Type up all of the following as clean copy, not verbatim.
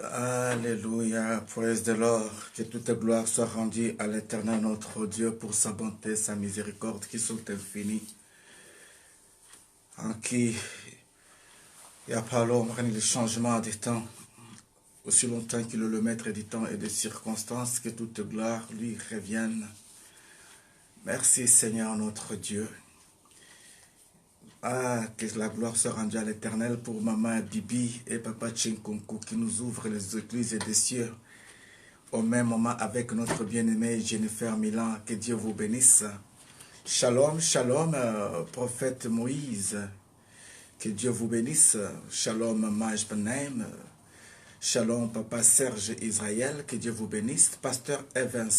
Alléluia, praise the Lord. Que toute gloire soit rendue à l'Éternel notre Dieu pour sa bonté, sa miséricorde qui sont infinies. En qui il n'y a pas l'homme, le changement des temps. Aussi longtemps qu'il est le maître du temps et des circonstances, que toute gloire lui revienne. Merci Seigneur notre Dieu. Que la gloire soit rendue à l'Éternel pour Maman Bibi et Papa Tchenkonkou qui nous ouvrent les églises des cieux. Au même moment avec notre bien-aimé Jennifer Milan, que Dieu vous bénisse. Shalom, shalom, prophète Moïse, que Dieu vous bénisse. Shalom, Maj Benem. Shalom, Papa Serge Israël, que Dieu vous bénisse. Pasteur Evans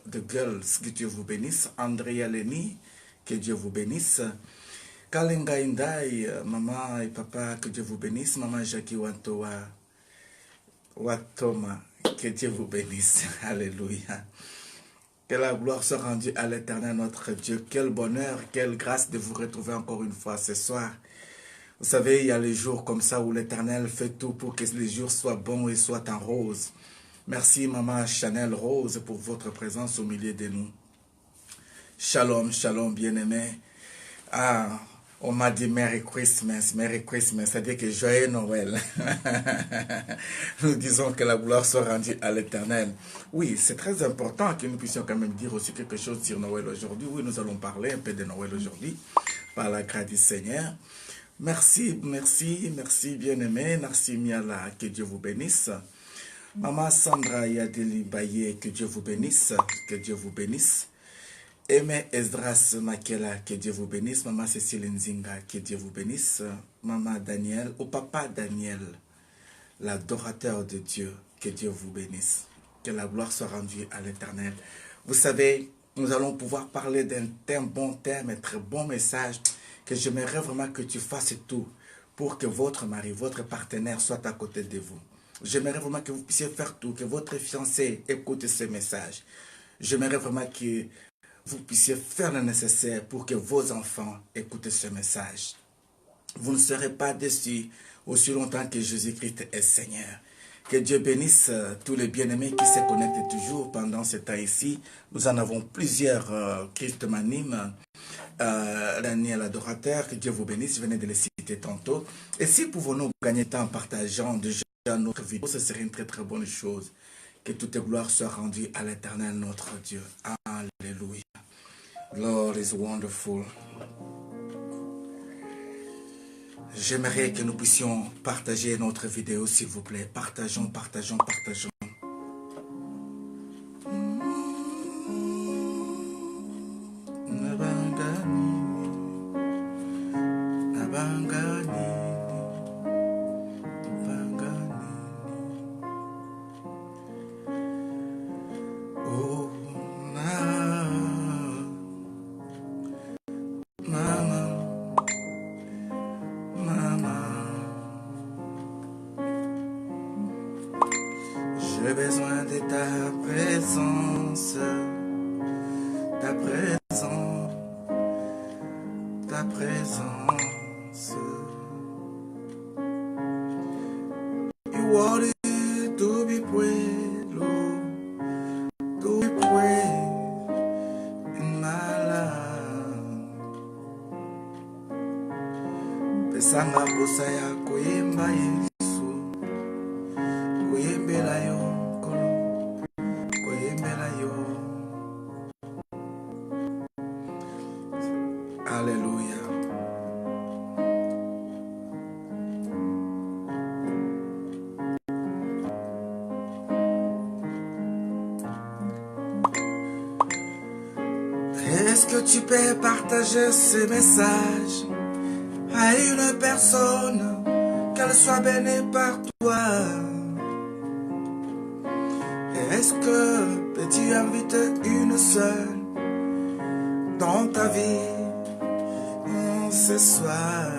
de Girls, que Dieu vous bénisse. Andrea Leni, que Dieu vous bénisse. Kalinga Indai, maman et papa, que Dieu vous bénisse. Maman Jackie Wantoa, Watoma, que Dieu vous bénisse. Alléluia. Que la gloire soit rendue à l'Éternel notre Dieu. Quel bonheur, quelle grâce de vous retrouver encore une fois ce soir. Vous savez, il y a les jours comme ça où l'Éternel fait tout pour que les jours soient bons et soient en rose. Merci Maman Chanel Rose pour votre présence au milieu de nous. Shalom, shalom bien-aimés. On m'a dit Merry Christmas, c'est-à-dire que joyeux Noël. Nous disons que la gloire soit rendue à l'Éternel. Oui, c'est très important que nous puissions quand même dire aussi quelque chose sur Noël aujourd'hui. Oui, nous allons parler un peu de Noël aujourd'hui, par la grâce du Seigneur. Merci, merci, merci bien-aimé, merci Miala, que Dieu vous bénisse. Maman Sandra Yadeli Baye, que Dieu vous bénisse, que Dieu vous bénisse. Aimé Esdras Makela, que Dieu vous bénisse. Maman Cécile Nzinga, que Dieu vous bénisse. Maman Daniel, ou Papa Daniel, l'adorateur de Dieu, que Dieu vous bénisse. Que la gloire soit rendue à l'Éternel. Vous savez, nous allons pouvoir parler d'un bon thème, un très bon message, que j'aimerais vraiment que tu fasses tout pour que votre mari, votre partenaire soit à côté de vous. J'aimerais vraiment que vous puissiez faire tout, que votre fiancé écoute ce message. J'aimerais vraiment que vous puissiez faire le nécessaire pour que vos enfants écoutent ce message. Vous ne serez pas déçus aussi longtemps que Jésus-Christ est Seigneur. Que Dieu bénisse tous les bien-aimés qui se connectent toujours pendant ce temps ici. Nous en avons plusieurs, Christ m'anime, Daniel adorateur, que Dieu vous bénisse, je venais de les citer tantôt. Et si pouvons-nous gagner temps en partageant déjà notre vidéo, ce serait une très très bonne chose. Que toute gloire soit rendue à l'Éternel notre Dieu. Alléluia. Lord is wonderful. J'aimerais que nous puissions partager notre vidéo, s'il vous plaît. Partageons, partageons, partageons. J'ai besoin de ta présence, ta présence, ta présence. You want it to be praised, Lord, to be praised in my life. Pesanga kusaya kuimba Yesu, kuimbela yo. Alléluia. Est-ce que tu peux partager ce message à une personne, qu'elle soit bénie par toi? Est-ce que peux-tu inviter une seule dans ta vie ce soir?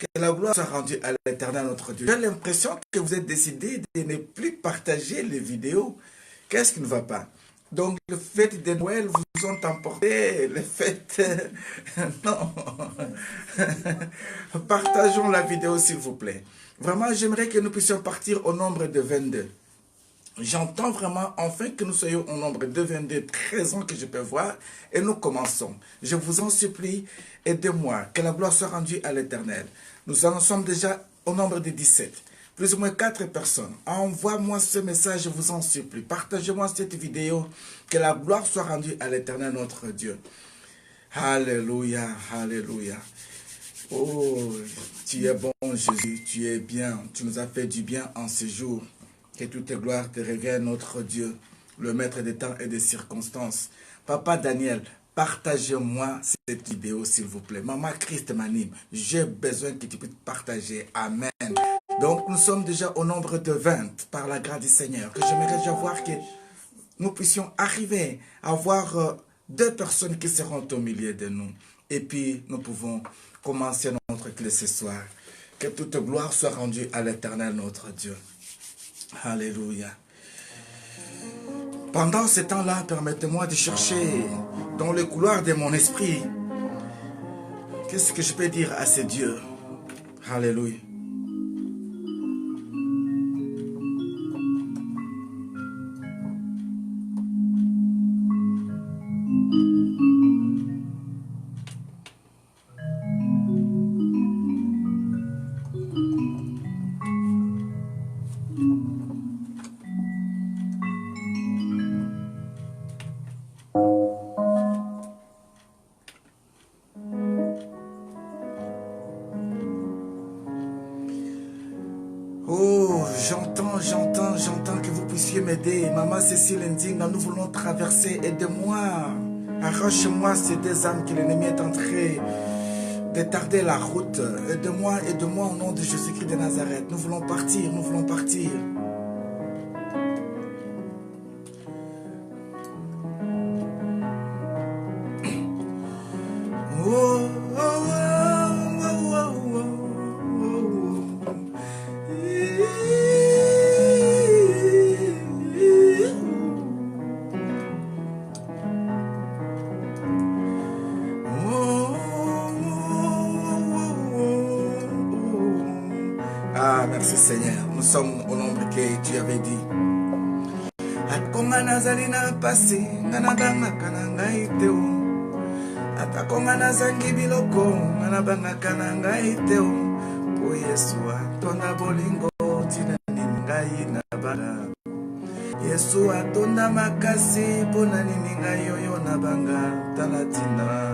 Que la gloire soit rendue à l'Éternel notre Dieu. J'ai l'impression que vous êtes décidé de ne plus partager les vidéos. Qu'est-ce qui ne va pas? Donc, les fêtes de Noël vous ont emporté, les fêtes... non. Partageons la vidéo, s'il vous plaît. Vraiment, j'aimerais que nous puissions partir au nombre de 22. J'entends vraiment enfin que nous soyons au nombre de 22 présents que je peux voir et nous commençons. Je vous en supplie, aidez-moi, que la gloire soit rendue à l'Éternel. Nous en sommes déjà au nombre de 17. Plus ou moins 4 personnes. Envoie-moi ce message, je vous en supplie. Partagez-moi cette vidéo, que la gloire soit rendue à l'Éternel notre Dieu. Alléluia, alléluia. Oh, tu es bon Jésus, tu es bien. Tu nous as fait du bien en ce jour. Que toute gloire te revienne, notre Dieu, le maître des temps et des circonstances. Papa Daniel, partagez-moi cette vidéo, s'il vous plaît. Maman Christ m'anime. J'ai besoin que tu puisses partager. Amen. Donc, nous sommes déjà au nombre de 20 par la grâce du Seigneur. Que j'aimerais déjà voir que nous puissions arriver à voir 2 personnes qui seront au milieu de nous. Et puis, nous pouvons commencer notre clé ce soir. Que toute gloire soit rendue à l'Éternel, notre Dieu. Alléluia. Pendant ce temps-là, permettez-moi de chercher dans le couloir de mon esprit. Qu'est-ce que je peux dire à ce Dieu? Alléluia. J'entends que vous puissiez m'aider. Maman Cécile Ndinga, nous voulons traverser. Aidez-moi. Arrache-moi ces 2 âmes que l'ennemi est en train de tarder la route. Aide-moi au nom de Jésus-Christ de Nazareth. Nous voulons partir, nous voulons partir. Merci Seigneur, nous sommes au nombre que tu avais dit. Atakonga nazali na pasi, nanabangaka na ngai te o. Atakonga nazangi biloko, nanabangaka na ngai te o. Po Yesu atonda bolingo, tina nini ngai nabanga. Yesu atonda makasi, pona nini ngai yoyo nabanga, talatina.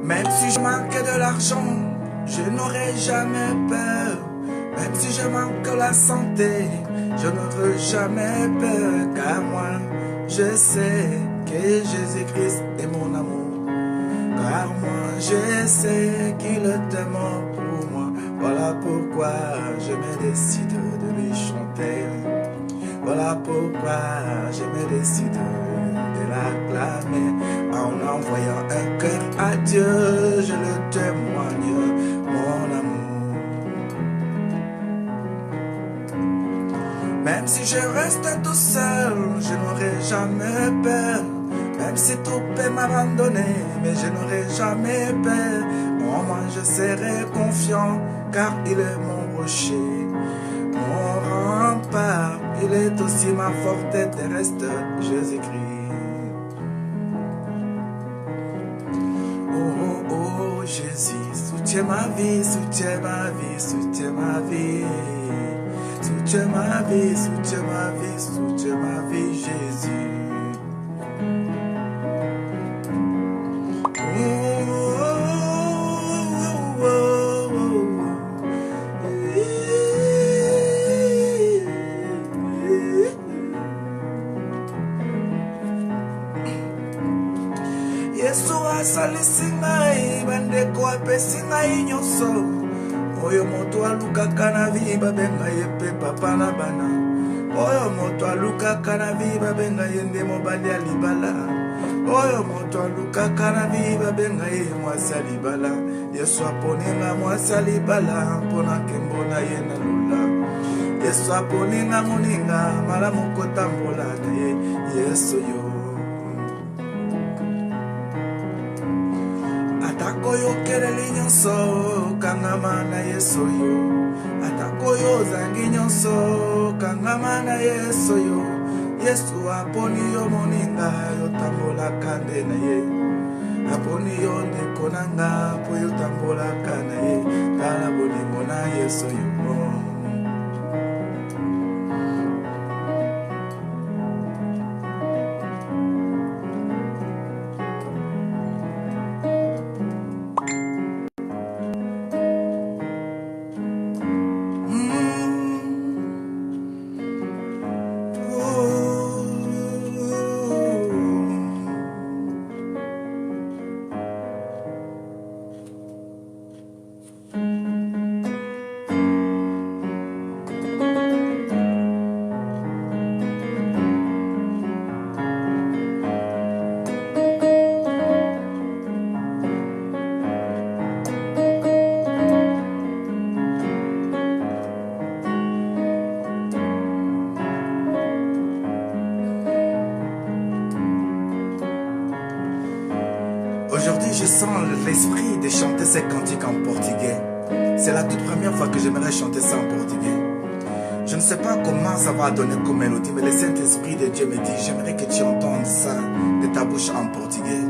Même si je manque de l'argent, je n'aurai jamais peur. Même si je manque la santé, je n'aurai jamais peur. Car moi, je sais que Jésus-Christ est mon amour. Car moi, je sais qu'il est mort pour moi. Voilà pourquoi je me décide de lui chanter. Voilà pourquoi je me décide de l'acclamer. En envoyant un cœur à Dieu, je le témoigne, mon amour. Même si je reste tout seul, je n'aurai jamais peur. Même si tout peut m'abandonner, mais je n'aurai jamais peur. Moi, je serai confiant, car il est mon rocher, mon rempart. Il est aussi ma forteresse terrestre, Jésus-Christ. Jésus, soutiens ma vie, soutiens ma vie, soutiens ma vie. Soutiens ma vie, soutiens ma vie, soutiens ma vie, Jésus. Yesu asalisi ngai bandeko apesi ngai nyonso oyo moto alukaka na vi babenga ye pe papa na bana oyo moto alukaka na vi babenga ye nde mobali ya libala Oyo moto alukaka na viva benga ye mwasi alibala. Yesu aponinga mwasi alibala mpona nkembo na ye na lula. Yesu aponinga moninga malamu kotambola na ye Yesu yo. Atako yo keleli nyonso kangama na Yesu yo. Atako yo zangi nyonso kangama na Yesu yo. Yesu aponi yo moninga yo tambola kande na ye. Aponi yo ndeko nanga po yo tambola kana ye. Tala bolingo na Yesu yo. Aujourd'hui, je sens l'esprit de chanter ces cantiques en portugais. C'est la toute première fois que j'aimerais chanter ça en portugais. Je ne sais pas comment ça va donner comme mélodie, mais le Saint-Esprit de Dieu me dit, j'aimerais que tu entendes ça de ta bouche en portugais.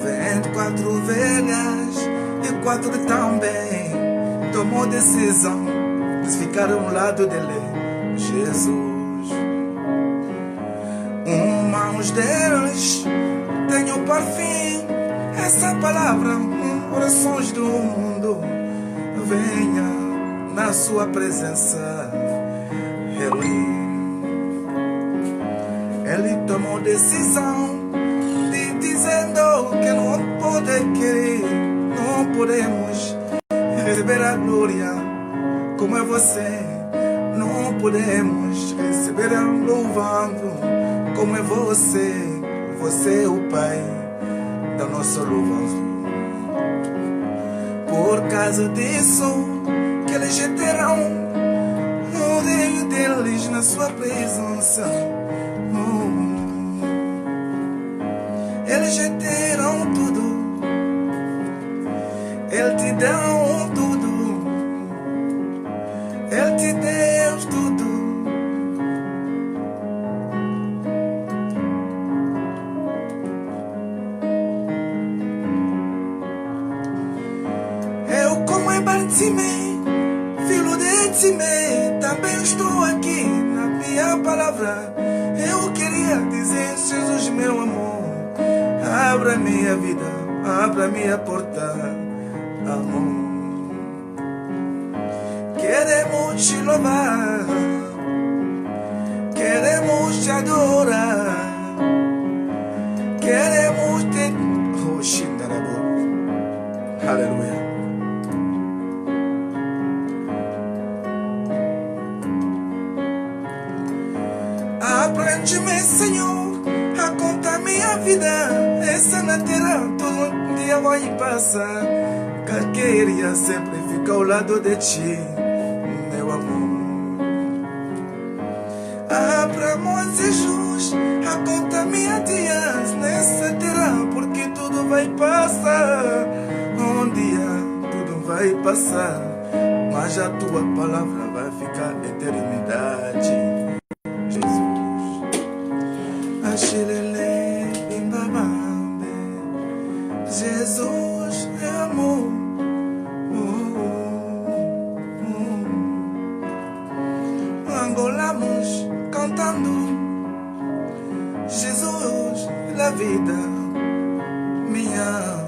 24 ovelhas e 4 também tomou decisão de ficar ao lado dele, Jesus. Mãos deles tenho por fim essa palavra, orações do mundo, venha na sua presença. Ele tomou decisão de dizendo que não pode querer, não podemos receber a glória como é você, não podemos receber a louvando como é você. Você é o Pai da nossa louvança. Por causa disso, que eles terão o reino deles na sua presença. Eles terão tudo. Ele te dão tudo. Ele te deu tudo. Bartimeu, filho de Timeu, também estou aqui na minha palavra. Eu queria dizer, Jesus, meu amor, abra minha vida, abra minha porta, amor. Queremos te louvar, queremos te adorar, queremos te... Oh, Shindarabo. Aleluia. Aprende-me, Senhor, a contar minha vida. Essa na terra todo dia vai passar. Que queria sempre ficar ao lado de ti, meu amor. Abra-me, Jesus, a contar minhas dias nessa terra, porque tudo vai passar. Um dia tudo vai passar, mas a tua palavra vai ficar eternidade. Jesus. Jesus é amor. Angolamos cantando Jesus da vida minha.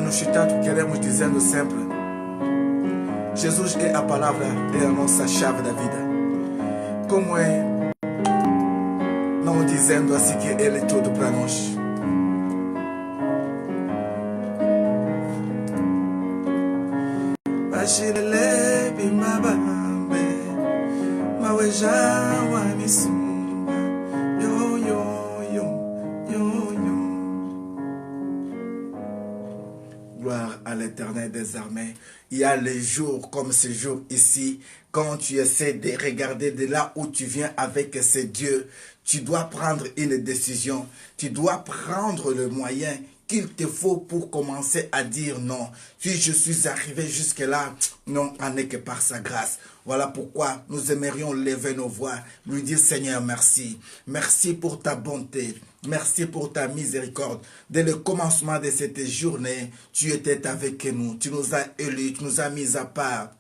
No Chitato queremos dizendo sempre: Jesus é a palavra, é a nossa chave da vida. Como é não dizendo assim que Ele é tudo para nós? Bashirele bimabambe maweja wa misumba l'Éternel des armées. Il y a les jours comme ce jour ici, quand tu essaies de regarder de là où tu viens avec ces dieux, tu dois prendre une décision, tu dois prendre le moyen qu'il te faut pour commencer à dire non. Si je suis arrivé jusque-là, non, en est que par sa grâce. Voilà pourquoi nous aimerions lever nos voix, lui dire Seigneur, merci. Merci pour ta bonté. Merci pour ta miséricorde. Dès le commencement de cette journée, tu étais avec nous. Tu nous as élus, tu nous as mis à part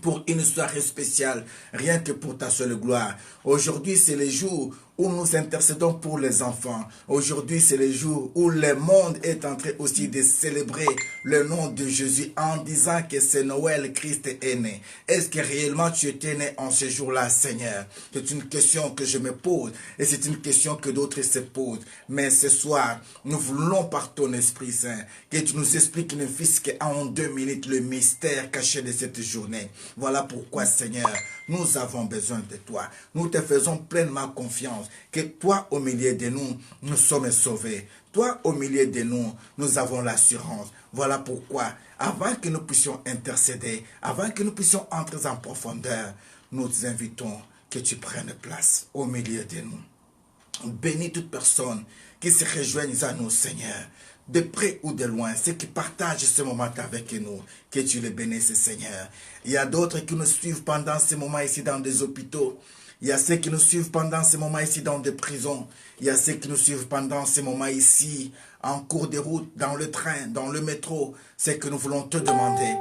pour une soirée spéciale, rien que pour ta seule gloire. Aujourd'hui, c'est le jour où nous intercédons pour les enfants. Aujourd'hui, c'est le jour où le monde est en train aussi de célébrer le nom de Jésus en disant que c'est Noël, Christ est né. Est-ce que réellement tu étais né en ce jour-là, Seigneur? C'est une question que je me pose et c'est une question que d'autres se posent. Mais ce soir, nous voulons par ton Esprit Saint que tu nous expliques, ne fût-ce qu'en 2 minutes, le mystère caché de cette journée. Voilà pourquoi, Seigneur, nous avons besoin de toi. Nous te faisons pleinement confiance que toi, au milieu de nous, nous sommes sauvés. Toi, au milieu de nous, nous avons l'assurance. Voilà pourquoi, avant que nous puissions intercéder, avant que nous puissions entrer en profondeur, nous te invitons que tu prennes place au milieu de nous. Bénis toute personne qui se rejoigne à nous, Seigneur, de près ou de loin, ceux qui partagent ce moment avec nous, que tu les bénisses, Seigneur. Il y a d'autres qui nous suivent pendant ce moment ici dans des hôpitaux. Il y a ceux qui nous suivent pendant ce moment ici dans des prisons. Il y a ceux qui nous suivent pendant ce moment ici, en cours de route, dans le train, dans le métro. C'est que nous voulons te demander,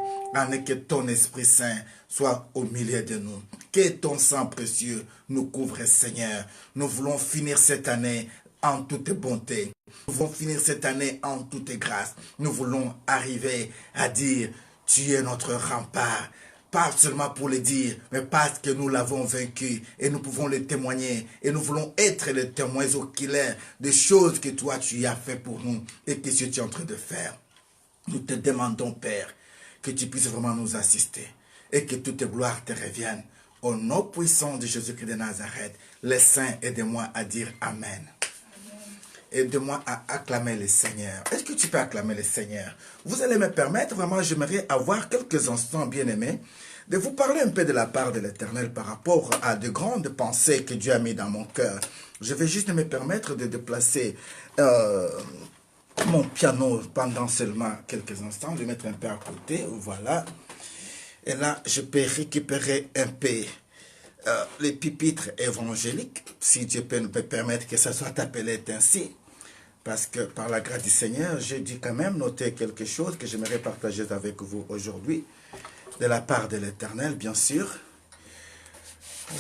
que ton Esprit Saint soit au milieu de nous. Que ton sang précieux nous couvre, Seigneur. Nous voulons finir cette année en toute bonté. Nous voulons finir cette année en toute grâce. Nous voulons arriver à dire, tu es notre rempart. Pas seulement pour le dire, mais parce que nous l'avons vaincu et nous pouvons le témoigner. Et nous voulons être les témoins oculaires des choses que toi tu as fait pour nous et que tu es en train de faire. Nous te demandons, Père, que tu puisses vraiment nous assister et que toute gloire te revienne. Au nom puissant de Jésus-Christ de Nazareth, les saints, aidez-moi à dire Amen. Aide-moi à acclamer le Seigneur. Est-ce que tu peux acclamer le Seigneur? Vous allez me permettre, vraiment, j'aimerais avoir quelques instants, bien-aimés, de vous parler un peu de la part de l'Éternel par rapport à de grandes pensées que Dieu a mis dans mon cœur. Je vais juste me permettre de déplacer mon piano pendant seulement quelques instants. Je vais mettre un peu à côté, voilà. Et là, je peux récupérer un peu les pupitres évangéliques, si Dieu peut nous permettre que ça soit appelé ainsi. Parce que par la grâce du Seigneur, j'ai dû quand même noter quelque chose que j'aimerais partager avec vous aujourd'hui, de la part de l'Éternel, bien sûr.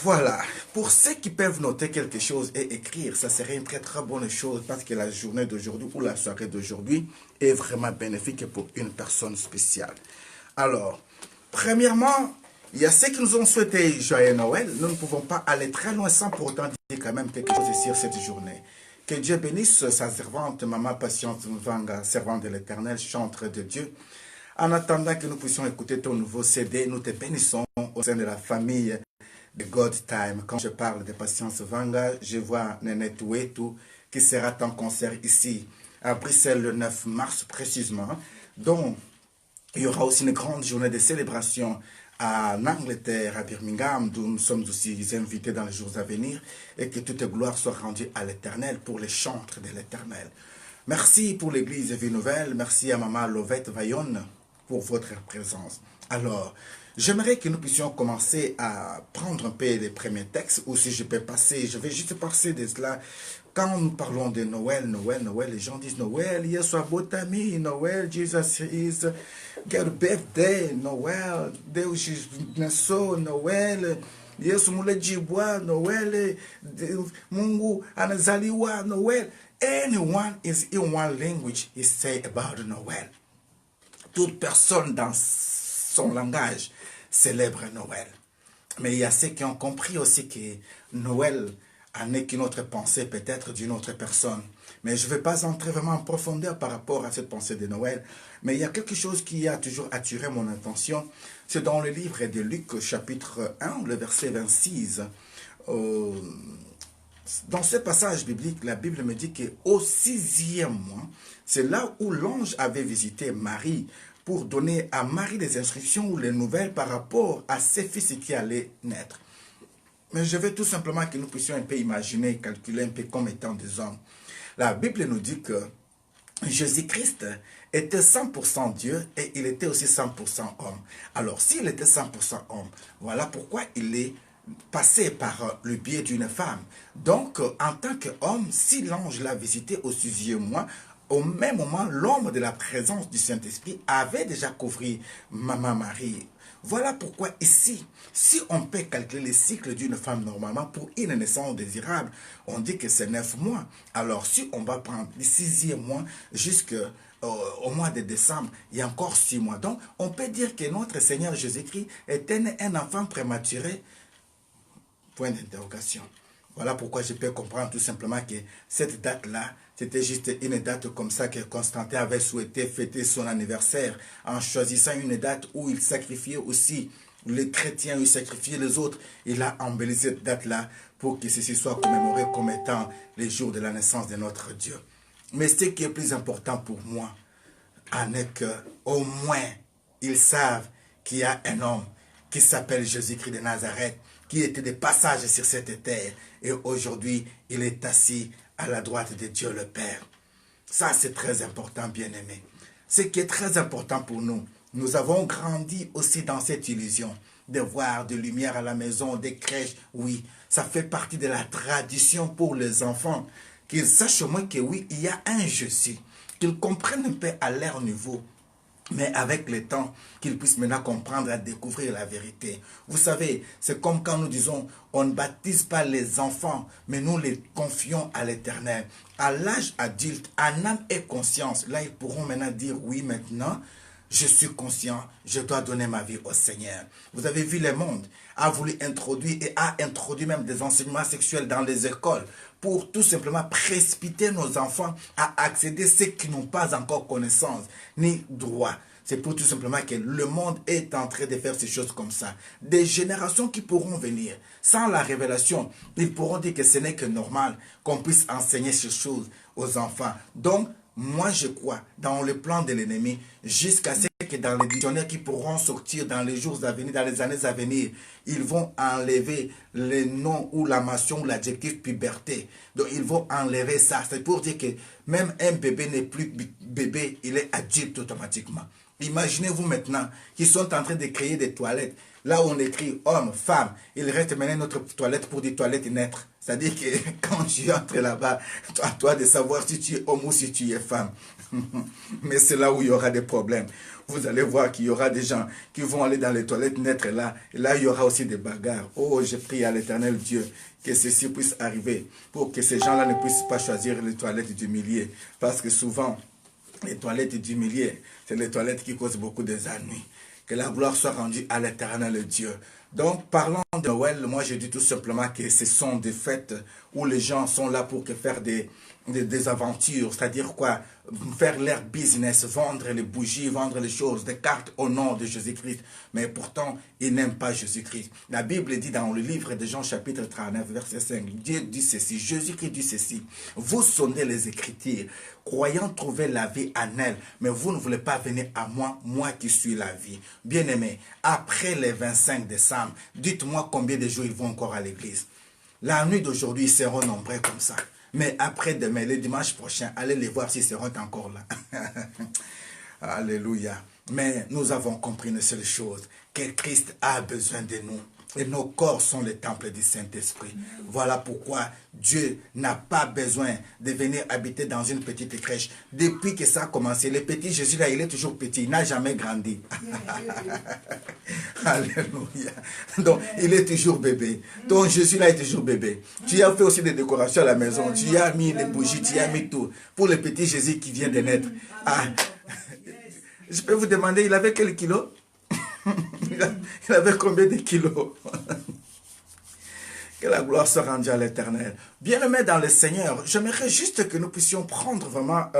Voilà, pour ceux qui peuvent noter quelque chose et écrire, ça serait une très très bonne chose parce que la journée d'aujourd'hui ou la soirée d'aujourd'hui est vraiment bénéfique pour une personne spéciale. Alors, premièrement, il y a ceux qui nous ont souhaité joyeux Noël. Nous ne pouvons pas aller très loin sans pour autant dire quand même quelque chose sur cette journée. Que Dieu bénisse sa servante, Maman Patience Vanga, servante de l'Éternel, chantre de Dieu. En attendant que nous puissions écouter ton nouveau CD, nous te bénissons au sein de la famille de God Time. Quand je parle de Patience Vanga, je vois Néné Touetou qui sera en concert ici à Bruxelles le 9 mars précisément. Donc, il y aura aussi une grande journée de célébration en Angleterre, à Birmingham, d'où nous sommes aussi invités dans les jours à venir, et que toute gloire soit rendue à l'Éternel pour les chantres de l'Éternel. Merci pour l'Église Vie Nouvelle, merci à Maman Lovette Vaillonne pour votre présence. Alors, j'aimerais que nous puissions commencer à prendre un peu les premiers textes, ou si je peux passer, je vais juste passer de cela. Quand nous parlons de Noël, les gens disent Noël, yes, Botami, Noël, Jesus is get birthday, Noël, Deus nasceu, Noël, Yesu mulejibwa, Noël, Mungu anazaliwa, Noël. Anyone is in one language is say about Noël. Toute personne dans son langage célèbre Noël. Mais il y a ceux qui ont compris aussi que Noël n'est qu'une autre pensée peut-être d'une autre personne. Mais je ne vais pas entrer vraiment en profondeur par rapport à cette pensée de Noël. Mais il y a quelque chose qui a toujours attiré mon attention. C'est dans le livre de Luc, chapitre 1, le verset 26. Dans ce passage biblique, la Bible me dit qu'au 6e mois, c'est là où l'ange avait visité Marie pour donner à Marie des instructions ou les nouvelles par rapport à ses fils qui allaient naître. Mais je veux tout simplement que nous puissions un peu imaginer, calculer un peu comme étant des hommes. La Bible nous dit que Jésus-Christ était 100% Dieu et il était aussi 100% homme. Alors, s'il était 100% homme, voilà pourquoi il est passé par le biais d'une femme. Donc, en tant qu'homme, si l'ange l'a visité au 6e mois, au même moment, l'homme de la présence du Saint-Esprit avait déjà couvert Maman Marie. Voilà pourquoi ici, si on peut calculer les cycles d'une femme normalement pour une naissance désirable, on dit que c'est 9 mois. Alors si on va prendre le 6e mois jusqu'au mois de décembre, il y a encore 6 mois. Donc on peut dire que notre Seigneur Jésus-Christ était un enfant prématuré. Point d'interrogation. Voilà pourquoi je peux comprendre tout simplement que cette date-là, c'était juste une date comme ça que Constantin avait souhaité fêter son anniversaire en choisissant une date où il sacrifiait aussi les chrétiens, il sacrifiait les autres. Il a embelli cette date-là pour que ceci soit commémoré comme étant les jours de la naissance de notre Dieu. Mais ce qui est plus important pour moi, en est qu'au moins, ils savent qu'il y a un homme qui s'appelle Jésus-Christ de Nazareth, qui était de passage sur cette terre. Et aujourd'hui, il est assis à la droite de Dieu le Père. Ça, c'est très important, bien-aimé. Ce qui est très important pour nous, nous avons grandi aussi dans cette illusion de voir de lumière à la maison, des crèches. Oui, ça fait partie de la tradition pour les enfants. Qu'ils sachent au moins que oui, il y a un Jésus. Qu'ils comprennent un peu à leur niveau. Mais avec le temps, qu'ils puissent maintenant comprendre et découvrir la vérité. Vous savez, c'est comme quand nous disons, on ne baptise pas les enfants, mais nous les confions à l'Éternel. À l'âge adulte, en âme et conscience, là ils pourront maintenant dire, oui maintenant, je suis conscient, je dois donner ma vie au Seigneur. Vous avez vu le monde a voulu introduire et a introduit même des enseignements sexuels dans les écoles pour tout simplement précipiter nos enfants à accéder à ceux qui n'ont pas encore connaissance ni droit. C'est pour tout simplement que le monde est en train de faire ces choses comme ça. Des générations qui pourront venir, sans la révélation, ils pourront dire que ce n'est que normal qu'on puisse enseigner ces choses aux enfants. Donc, moi je crois dans le plan de l'ennemi jusqu'à ce que dans les dictionnaires qui pourront sortir dans les jours à venir, dans les années à venir, ils vont enlever le nom ou la mention ou l'adjectif puberté. Donc ils vont enlever ça. C'est pour dire que même un bébé n'est plus bébé, il est adulte automatiquement. Imaginez-vous maintenant qu'ils sont en train de créer des toilettes. Là où on écrit homme, femme, il reste maintenant notre toilette pour des toilettes naître. C'est-à-dire que quand tu entres là-bas, à toi de savoir si tu es homme ou si tu es femme. Mais c'est là où il y aura des problèmes. Vous allez voir qu'il y aura des gens qui vont aller dans les toilettes naître là. Et là, il y aura aussi des bagarres. Oh, je prie à l'Éternel Dieu que ceci puisse arriver pour que ces gens-là ne puissent pas choisir les toilettes du milieu. Parce que souvent, les toilettes du milieu, c'est les toilettes qui causent beaucoup d'ennuis. Que la gloire soit rendue à l'Éternel Dieu. Donc, parlant de Noël, moi je dis tout simplement que ce sont des fêtes où les gens sont là pour faire des aventures, c'est-à-dire quoi? Faire leur business, vendre les bougies, vendre les choses, des cartes au nom de Jésus-Christ. Mais pourtant, ils n'aiment pas Jésus-Christ. La Bible dit dans le livre de Jean chapitre 39, verset 5, Dieu dit ceci, Jésus-Christ dit ceci, vous sondez les Écritures, croyant trouver la vie en elle, mais vous ne voulez pas venir à moi, moi qui suis la vie. Bien-aimés, après les 25 décembre, dites-moi combien de jours ils vont encore à l'église. La nuit d'aujourd'hui, ils seront nombreux comme ça. Mais après-demain, le dimanche prochain, allez les voir s'ils seront encore là. Alléluia. Mais nous avons compris une seule chose, que Christ a besoin de nous. Et nos corps sont les temples du Saint-Esprit. Voilà pourquoi Dieu n'a pas besoin de venir habiter dans une petite crèche. Depuis que ça a commencé, le petit Jésus là, il est toujours petit, il n'a jamais grandi. Alléluia. Donc, il est toujours bébé. Donc, Jésus là est toujours bébé. Tu as fait aussi des décorations à la maison. Tu as mis des bougies, tu as mis tout. Pour le petit Jésus qui vient de naître. Ah. Je peux vous demander, il avait quel kilo? Il avait combien de kilos? Que la gloire soit rendue à l'Éternel. Bien-aimés dans le Seigneur, j'aimerais juste que nous puissions prendre vraiment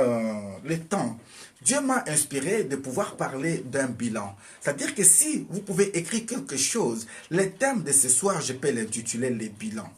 le temps. Dieu m'a inspiré de pouvoir parler d'un bilan. C'est-à-dire que si vous pouvez écrire quelque chose, le thème de ce soir, je peux l'intituler les bilans.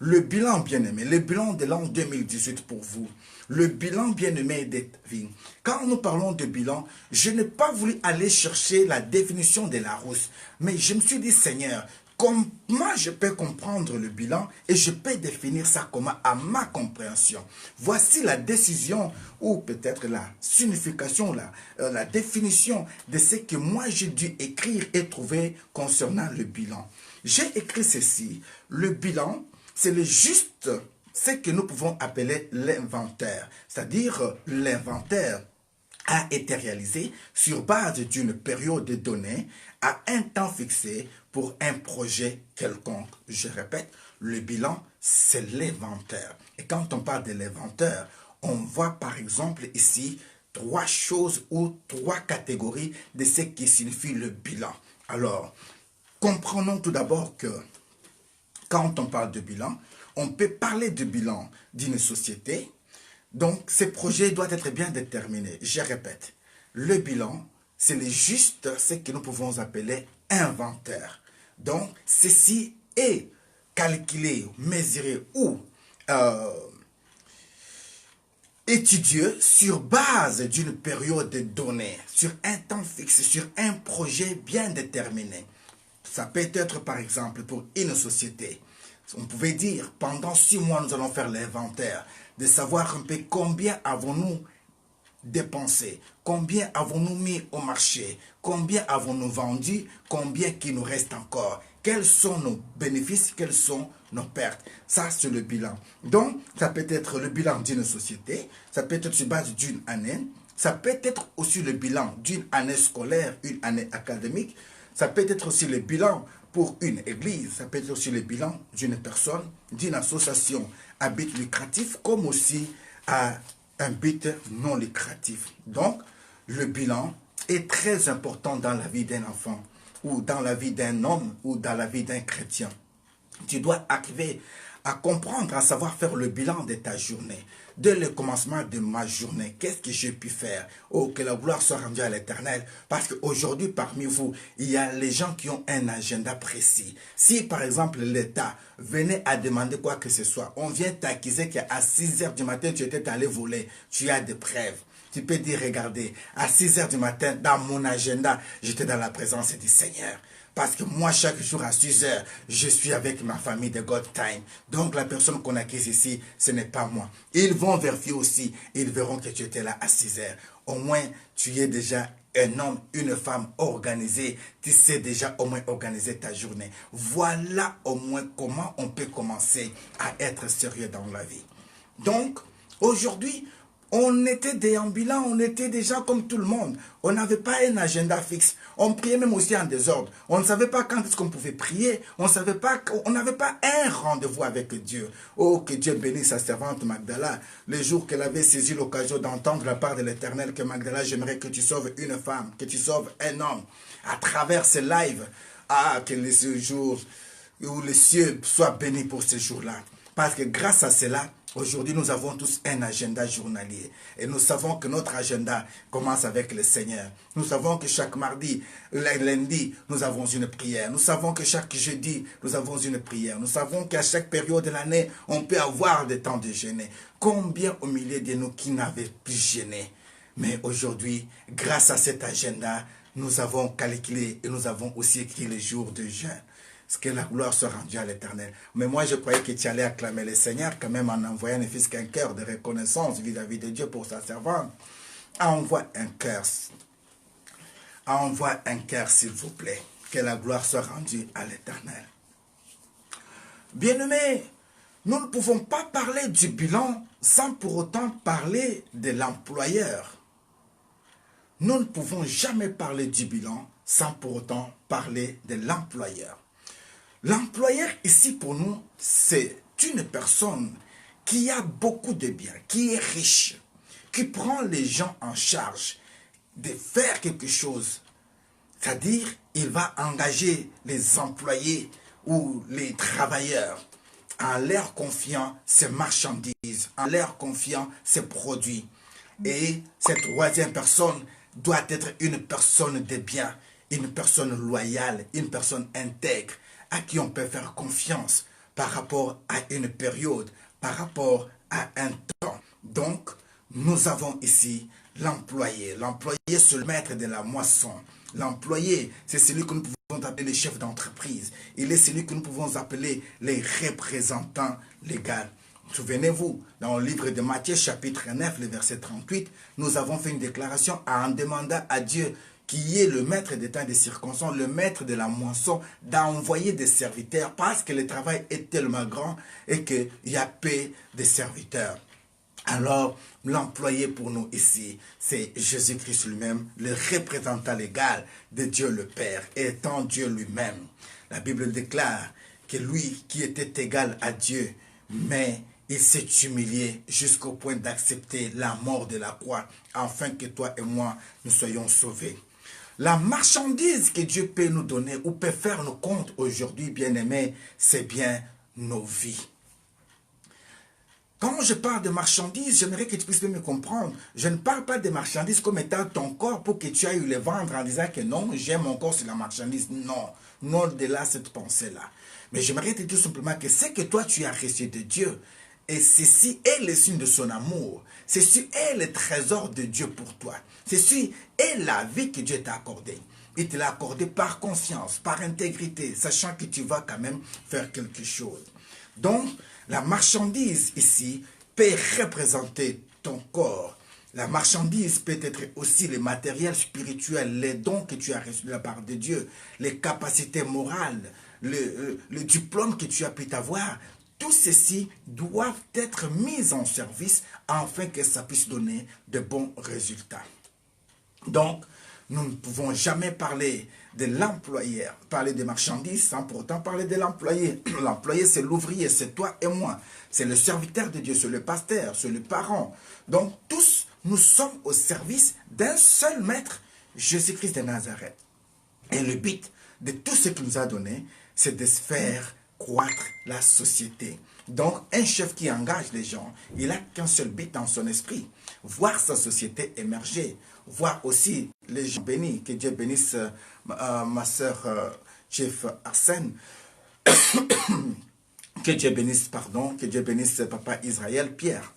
Le bilan, bien-aimé, le bilan de l'an 2018 pour vous, le bilan, bien-aimé, des vies. Quand nous parlons de bilan, je n'ai pas voulu aller chercher la définition de Larousse, mais je me suis dit, Seigneur, comment je peux comprendre le bilan et je peux définir ça comment à ma compréhension. Voici la décision ou peut-être la signification, la définition de ce que moi j'ai dû écrire et trouver concernant le bilan. J'ai écrit ceci, le bilan, c'est le juste, ce que nous pouvons appeler l'inventaire, c'est-à-dire l'inventaire a été réalisé sur base d'une période donnée à un temps fixé pour un projet quelconque. Je répète, le bilan, c'est l'inventaire. Et quand on parle de l'inventaire, on voit par exemple ici 3 choses ou 3 catégories de ce qui signifie le bilan. Alors, comprenons tout d'abord que quand on parle de bilan, on peut parler de bilan d'une société. Donc, ces projets doivent être bien déterminés. Je répète, le bilan, c'est le juste ce que nous pouvons appeler inventaire. Donc, ceci est calculé, mesuré ou étudié sur base d'une période donnée, sur un temps fixe, sur un projet bien déterminé. Ça peut être par exemple pour une société. On pouvait dire, pendant 6 mois, nous allons faire l'inventaire, de savoir un peu combien avons-nous dépensé, combien avons-nous mis au marché, combien avons-nous vendu, combien qui nous reste encore, quels sont nos bénéfices, quelles sont nos pertes. Ça, c'est le bilan. Donc, ça peut être le bilan d'une société, ça peut être sur base d'une année, ça peut être aussi le bilan d'une année scolaire, une année académique, ça peut être aussi le bilan pour une église, ça peut être aussi le bilan d'une personne, d'une association à but lucratif, comme aussi à un but non lucratif. Donc, le bilan est très important dans la vie d'un enfant, ou dans la vie d'un homme, ou dans la vie d'un chrétien. Tu dois arriver à comprendre, à savoir faire le bilan de ta journée. Dès le commencement de ma journée, qu'est-ce que j'ai pu faire? Oh, que la gloire soit rendue à l'Éternel. Parce qu'aujourd'hui, parmi vous, il y a les gens qui ont un agenda précis. Si, par exemple, l'État venait à demander quoi que ce soit, on vient t'accuser qu'à 6 heures du matin, tu étais allé voler. Tu as des preuves. Tu peux dire, regardez, à 6 heures du matin, dans mon agenda, j'étais dans la présence du Seigneur. Parce que moi, chaque jour à 6 heures, je suis avec ma famille de God Time. Donc, la personne qu'on acquise ici, ce n'est pas moi. Ils vont vérifier aussi. Ils verront que tu étais là à 6 heures. Au moins, tu es déjà un homme, une femme organisée. Tu sais déjà au moins organiser ta journée. Voilà au moins comment on peut commencer à être sérieux dans la vie. Donc, aujourd'hui, on était déambulant, on était déjà comme tout le monde. On n'avait pas un agenda fixe. On priait même aussi en désordre. On ne savait pas quand est-ce qu'on pouvait prier. On n'avait pas un rendez-vous avec Dieu. Oh, que Dieu bénisse sa servante Magdala. Le jour qu'elle avait saisi l'occasion d'entendre la part de l'Éternel que Magdala, j'aimerais que tu sauves une femme, que tu sauves un homme. À travers ce live, que ce jour où les cieux soient bénis pour ce jour-là. Parce que grâce à cela, aujourd'hui, nous avons tous un agenda journalier. Et nous savons que notre agenda commence avec le Seigneur. Nous savons que chaque mardi, lundi, nous avons une prière. Nous savons que chaque jeudi, nous avons une prière. Nous savons qu'à chaque période de l'année, on peut avoir des temps de jeûner. Combien au milieu de nous qui n'avaient plus jeûné? Mais aujourd'hui, grâce à cet agenda, nous avons calculé et nous avons aussi écrit les jours de jeûne. Que la gloire soit rendue à l'Éternel. Mais moi, je croyais que tu allais acclamer le Seigneur quand même en envoyant ne fût qu'un cœur de reconnaissance vis-à-vis de Dieu pour sa servante. Envoie un cœur. Envoie un cœur, s'il vous plaît. Que la gloire soit rendue à l'Éternel. Bien-aimés, nous ne pouvons pas parler du bilan sans pour autant parler de l'employeur. Nous ne pouvons jamais parler du bilan sans pour autant parler de l'employeur. L'employeur ici pour nous, c'est une personne qui a beaucoup de biens, qui est riche, qui prend les gens en charge de faire quelque chose. C'est-à-dire, il va engager les employés ou les travailleurs en leur confiant ses marchandises, en leur confiant ses produits. Et cette troisième personne doit être une personne de bien, une personne loyale, une personne intègre, à qui on peut faire confiance. par rapport à une période, par rapport à un temps. Donc, nous avons ici l'employé. L'employé, c'est le maître de la moisson. L'employé, c'est celui que nous pouvons appeler le chef d'entreprise. Il est celui que nous pouvons appeler les représentants légaux. Souvenez-vous, dans le livre de Matthieu, chapitre 9, le verset 38, nous avons fait une déclaration en demandant à Dieu, qui est le maître des temps et des circonstances, le maître de la moisson, d'envoyer des serviteurs parce que le travail est tellement grand et qu'il y a peu de serviteurs. Alors, l'employé pour nous ici, c'est Jésus-Christ lui-même, le représentant légal de Dieu le Père, étant Dieu lui-même. La Bible déclare que lui qui était égal à Dieu, mais il s'est humilié jusqu'au point d'accepter la mort de la croix, afin que toi et moi, nous soyons sauvés. La marchandise que Dieu peut nous donner ou peut faire nos comptes aujourd'hui, bien-aimés, c'est bien nos vies. Quand je parle de marchandises, j'aimerais que tu puisses me comprendre. Je ne parle pas de marchandises comme étant ton corps pour que tu ailles le vendre en disant que non, j'aime mon corps, c'est la marchandise. Non, non de là cette pensée-là. Mais j'aimerais te dire simplement que c'est que toi tu as reçu de Dieu. Et ceci est le signe de son amour. Ceci est le trésor de Dieu pour toi. Ceci est la vie que Dieu t'a accordée. Il te l'a accordée par conscience, par intégrité, sachant que tu vas quand même faire quelque chose. Donc, la marchandise ici peut représenter ton corps. La marchandise peut être aussi le matériel spirituel, les dons que tu as reçus de la part de Dieu, les capacités morales, le diplôme que tu as pu avoir. Tout ceci doivent être mis en service afin que ça puisse donner de bons résultats. Donc, nous ne pouvons jamais parler de l'employé, parler des marchandises sans pour autant parler de l'employé. L'employé, c'est l'ouvrier, c'est toi et moi. C'est le serviteur de Dieu, c'est le pasteur, c'est le parent. Donc, tous, nous sommes au service d'un seul maître, Jésus-Christ de Nazareth. Et le but de tout ce qu'il nous a donné, c'est de faire croître la société. Donc, un chef qui engage les gens, il n'a qu'un seul but dans son esprit, voir sa société émerger, voir aussi les gens bénis, que Dieu bénisse ma soeur chef Arsène, que Dieu bénisse papa Israël Pierre.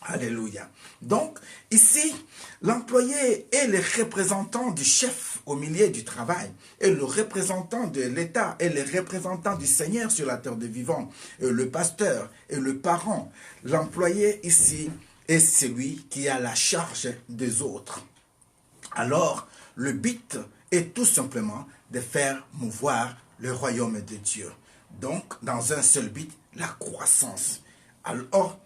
Alléluia. Donc, ici, l'employé est le représentant du chef au milieu du travail, et le représentant de l'État, et le représentant du Seigneur sur la terre des vivants, et le pasteur, et le parent. L'employé ici est celui qui a la charge des autres. Alors, le but est tout simplement de faire mouvoir le royaume de Dieu. Donc, dans un seul but, la croissance. Alors,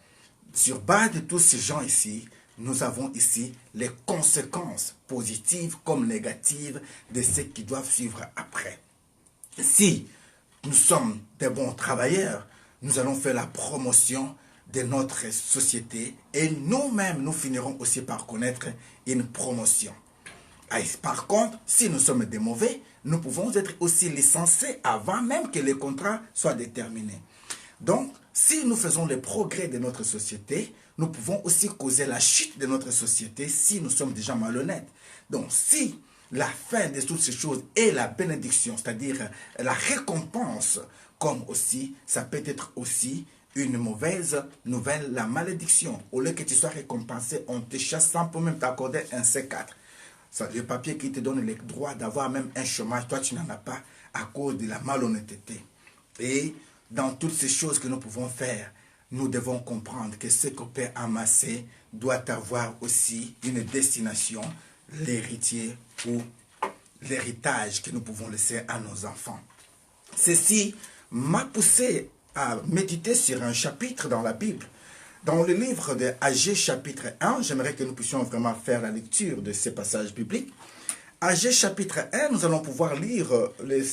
sur base de tous ces gens ici, nous avons ici les conséquences positives comme négatives de ce qui doivent suivre après. Si nous sommes des bons travailleurs, nous allons faire la promotion de notre société et nous-mêmes, nous finirons aussi par connaître une promotion. Par contre, si nous sommes des mauvais, nous pouvons être aussi licenciés avant même que les contrats soient déterminés. Donc, si nous faisons les progrès de notre société, nous pouvons aussi causer la chute de notre société si nous sommes déjà malhonnêtes. Donc, si la fin de toutes ces choses est la bénédiction, c'est-à-dire la récompense, comme aussi, ça peut être aussi une mauvaise nouvelle, la malédiction. Au lieu que tu sois récompensé, on te chasse sans pour même t'accorder un C4. C'est le papier qui te donne le droit d'avoir même un chômage, toi tu n'en as pas à cause de la malhonnêteté. Et dans toutes ces choses que nous pouvons faire, nous devons comprendre que ce qu'on peut amasser doit avoir aussi une destination, l'héritier ou l'héritage que nous pouvons laisser à nos enfants. Ceci m'a poussé à méditer sur un chapitre dans la Bible. Dans le livre de Agé chapitre 1, j'aimerais que nous puissions vraiment faire la lecture de ces passages bibliques. Agé chapitre 1, nous allons pouvoir lire les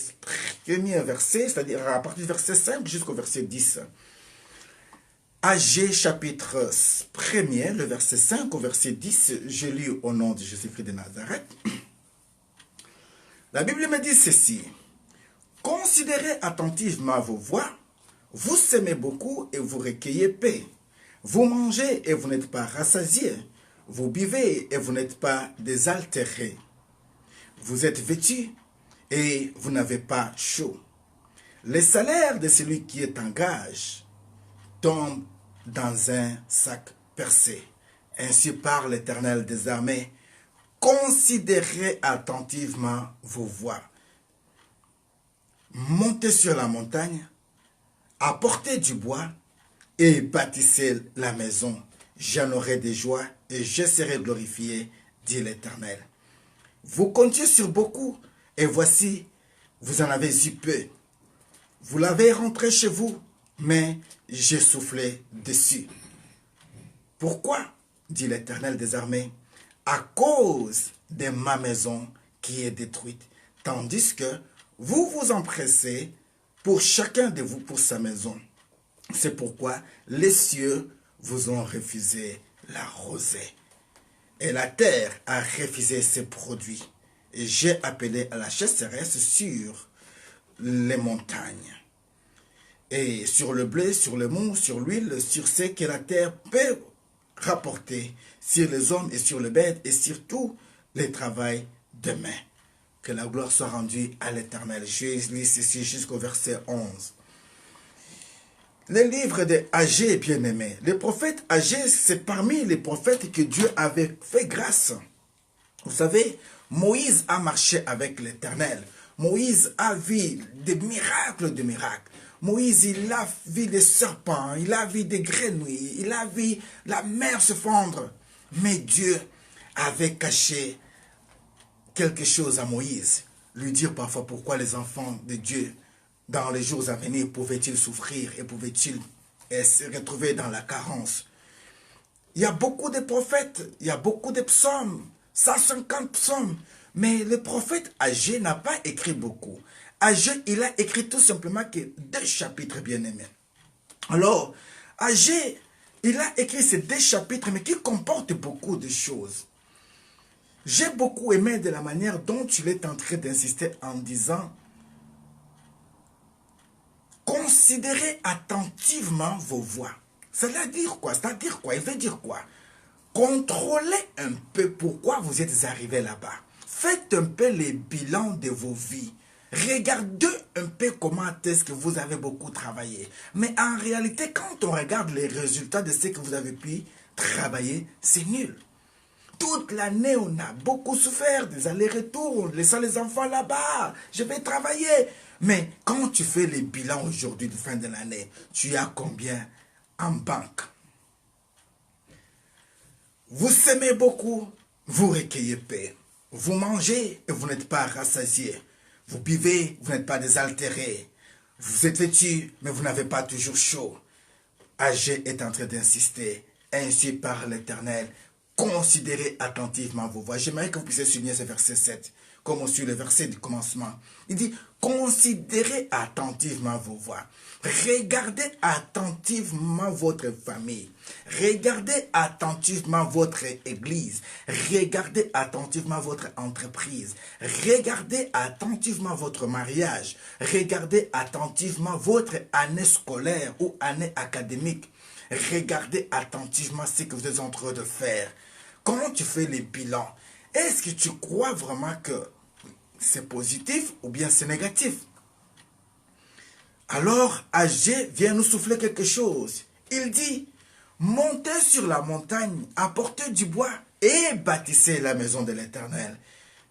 premiers versets, c'est-à-dire à partir du verset 5 jusqu'au verset 10. Agé chapitre 1er, le verset 5 au verset 10, je lis au nom de Jésus-Christ de Nazareth. La Bible me dit ceci. Considérez attentivement vos voies, vous semez beaucoup et vous recueillez paix. Vous mangez et vous n'êtes pas rassasiés. Vous buvez et vous n'êtes pas désaltérés. Vous êtes vêtus et vous n'avez pas chaud. Le salaire de celui qui est en gage tombe dans un sac percé. Ainsi parle l'Éternel des armées. Considérez attentivement vos voies. Montez sur la montagne, apportez du bois et bâtissez la maison. J'en aurai des joies et je serai glorifié, dit l'Éternel. Vous comptiez sur beaucoup et voici, vous en avez eu peu. Vous l'avez rentré chez vous, mais j'ai soufflé dessus. Pourquoi, dit l'Éternel des armées, à cause de ma maison qui est détruite, tandis que vous vous empressez pour chacun de vous pour sa maison. C'est pourquoi les cieux vous ont refusé la rosée et la terre a refusé ses produits. Et j'ai appelé à la chasseresse sur les montagnes. Et sur le blé, sur le mou, sur l'huile, sur ce que la terre peut rapporter, sur les hommes et sur les bêtes et sur tout le travail de main. Que la gloire soit rendue à l'Éternel. Je lis ceci jusqu'au verset 11. Le livre de Agé, bien-aimé. Le prophète Agé, c'est parmi les prophètes que Dieu avait fait grâce. Vous savez, Moïse a marché avec l'Éternel. Moïse a vu des miracles de miracles. Moïse, il a vu des serpents, il a vu des grenouilles, il a vu la mer se fondre. Mais Dieu avait caché quelque chose à Moïse. Lui dire parfois pourquoi les enfants de Dieu, dans les jours à venir, pouvaient-ils souffrir et pouvaient-ils se retrouver dans la carence. Il y a beaucoup de prophètes, il y a beaucoup de psaumes, 150 psaumes. Mais le prophète Agé n'a pas écrit beaucoup. Agé, il a écrit tout simplement que 2 chapitres, bien-aimés. Alors, Agé, il a écrit ces 2 chapitres, mais qui comportent beaucoup de choses. J'ai beaucoup aimé de la manière dont il est en train d'insister en disant « Considérez attentivement vos voies ». Cela veut dire quoi? C'est-à-dire quoi? Il veut dire quoi? Contrôlez un peu pourquoi vous êtes arrivé là-bas. Faites un peu les bilans de vos vies. Regardez un peu comment est-ce que vous avez beaucoup travaillé. Mais en réalité, quand on regarde les résultats de ce que vous avez pu travailler, c'est nul. Toute l'année, on a beaucoup souffert, des allers-retours, on laisse les enfants là-bas. Je vais travailler. Mais quand tu fais les bilans aujourd'hui de fin de l'année, tu as combien en banque? Vous semez beaucoup, vous recueillez peu. Vous mangez et vous n'êtes pas rassasié. Vous buvez, vous n'êtes pas désaltéré. Vous êtes vêtu, mais vous n'avez pas toujours chaud. Agé est en train d'insister. Ainsi par l'Éternel, considérez attentivement vos voies. J'aimerais que vous puissiez souligner ce verset 7, comme sur le verset du commencement. Il dit, considérez attentivement vos voies. Regardez attentivement votre famille. Regardez attentivement votre église. Regardez attentivement votre entreprise. Regardez attentivement votre mariage. Regardez attentivement votre année scolaire ou année académique. Regardez attentivement ce que vous êtes en train de faire. Quand tu fais les bilans, est-ce que tu crois vraiment que c'est positif ou bien c'est négatif? Alors, Agé vient nous souffler quelque chose. Il dit, montez sur la montagne, apportez du bois et bâtissez la maison de l'Éternel.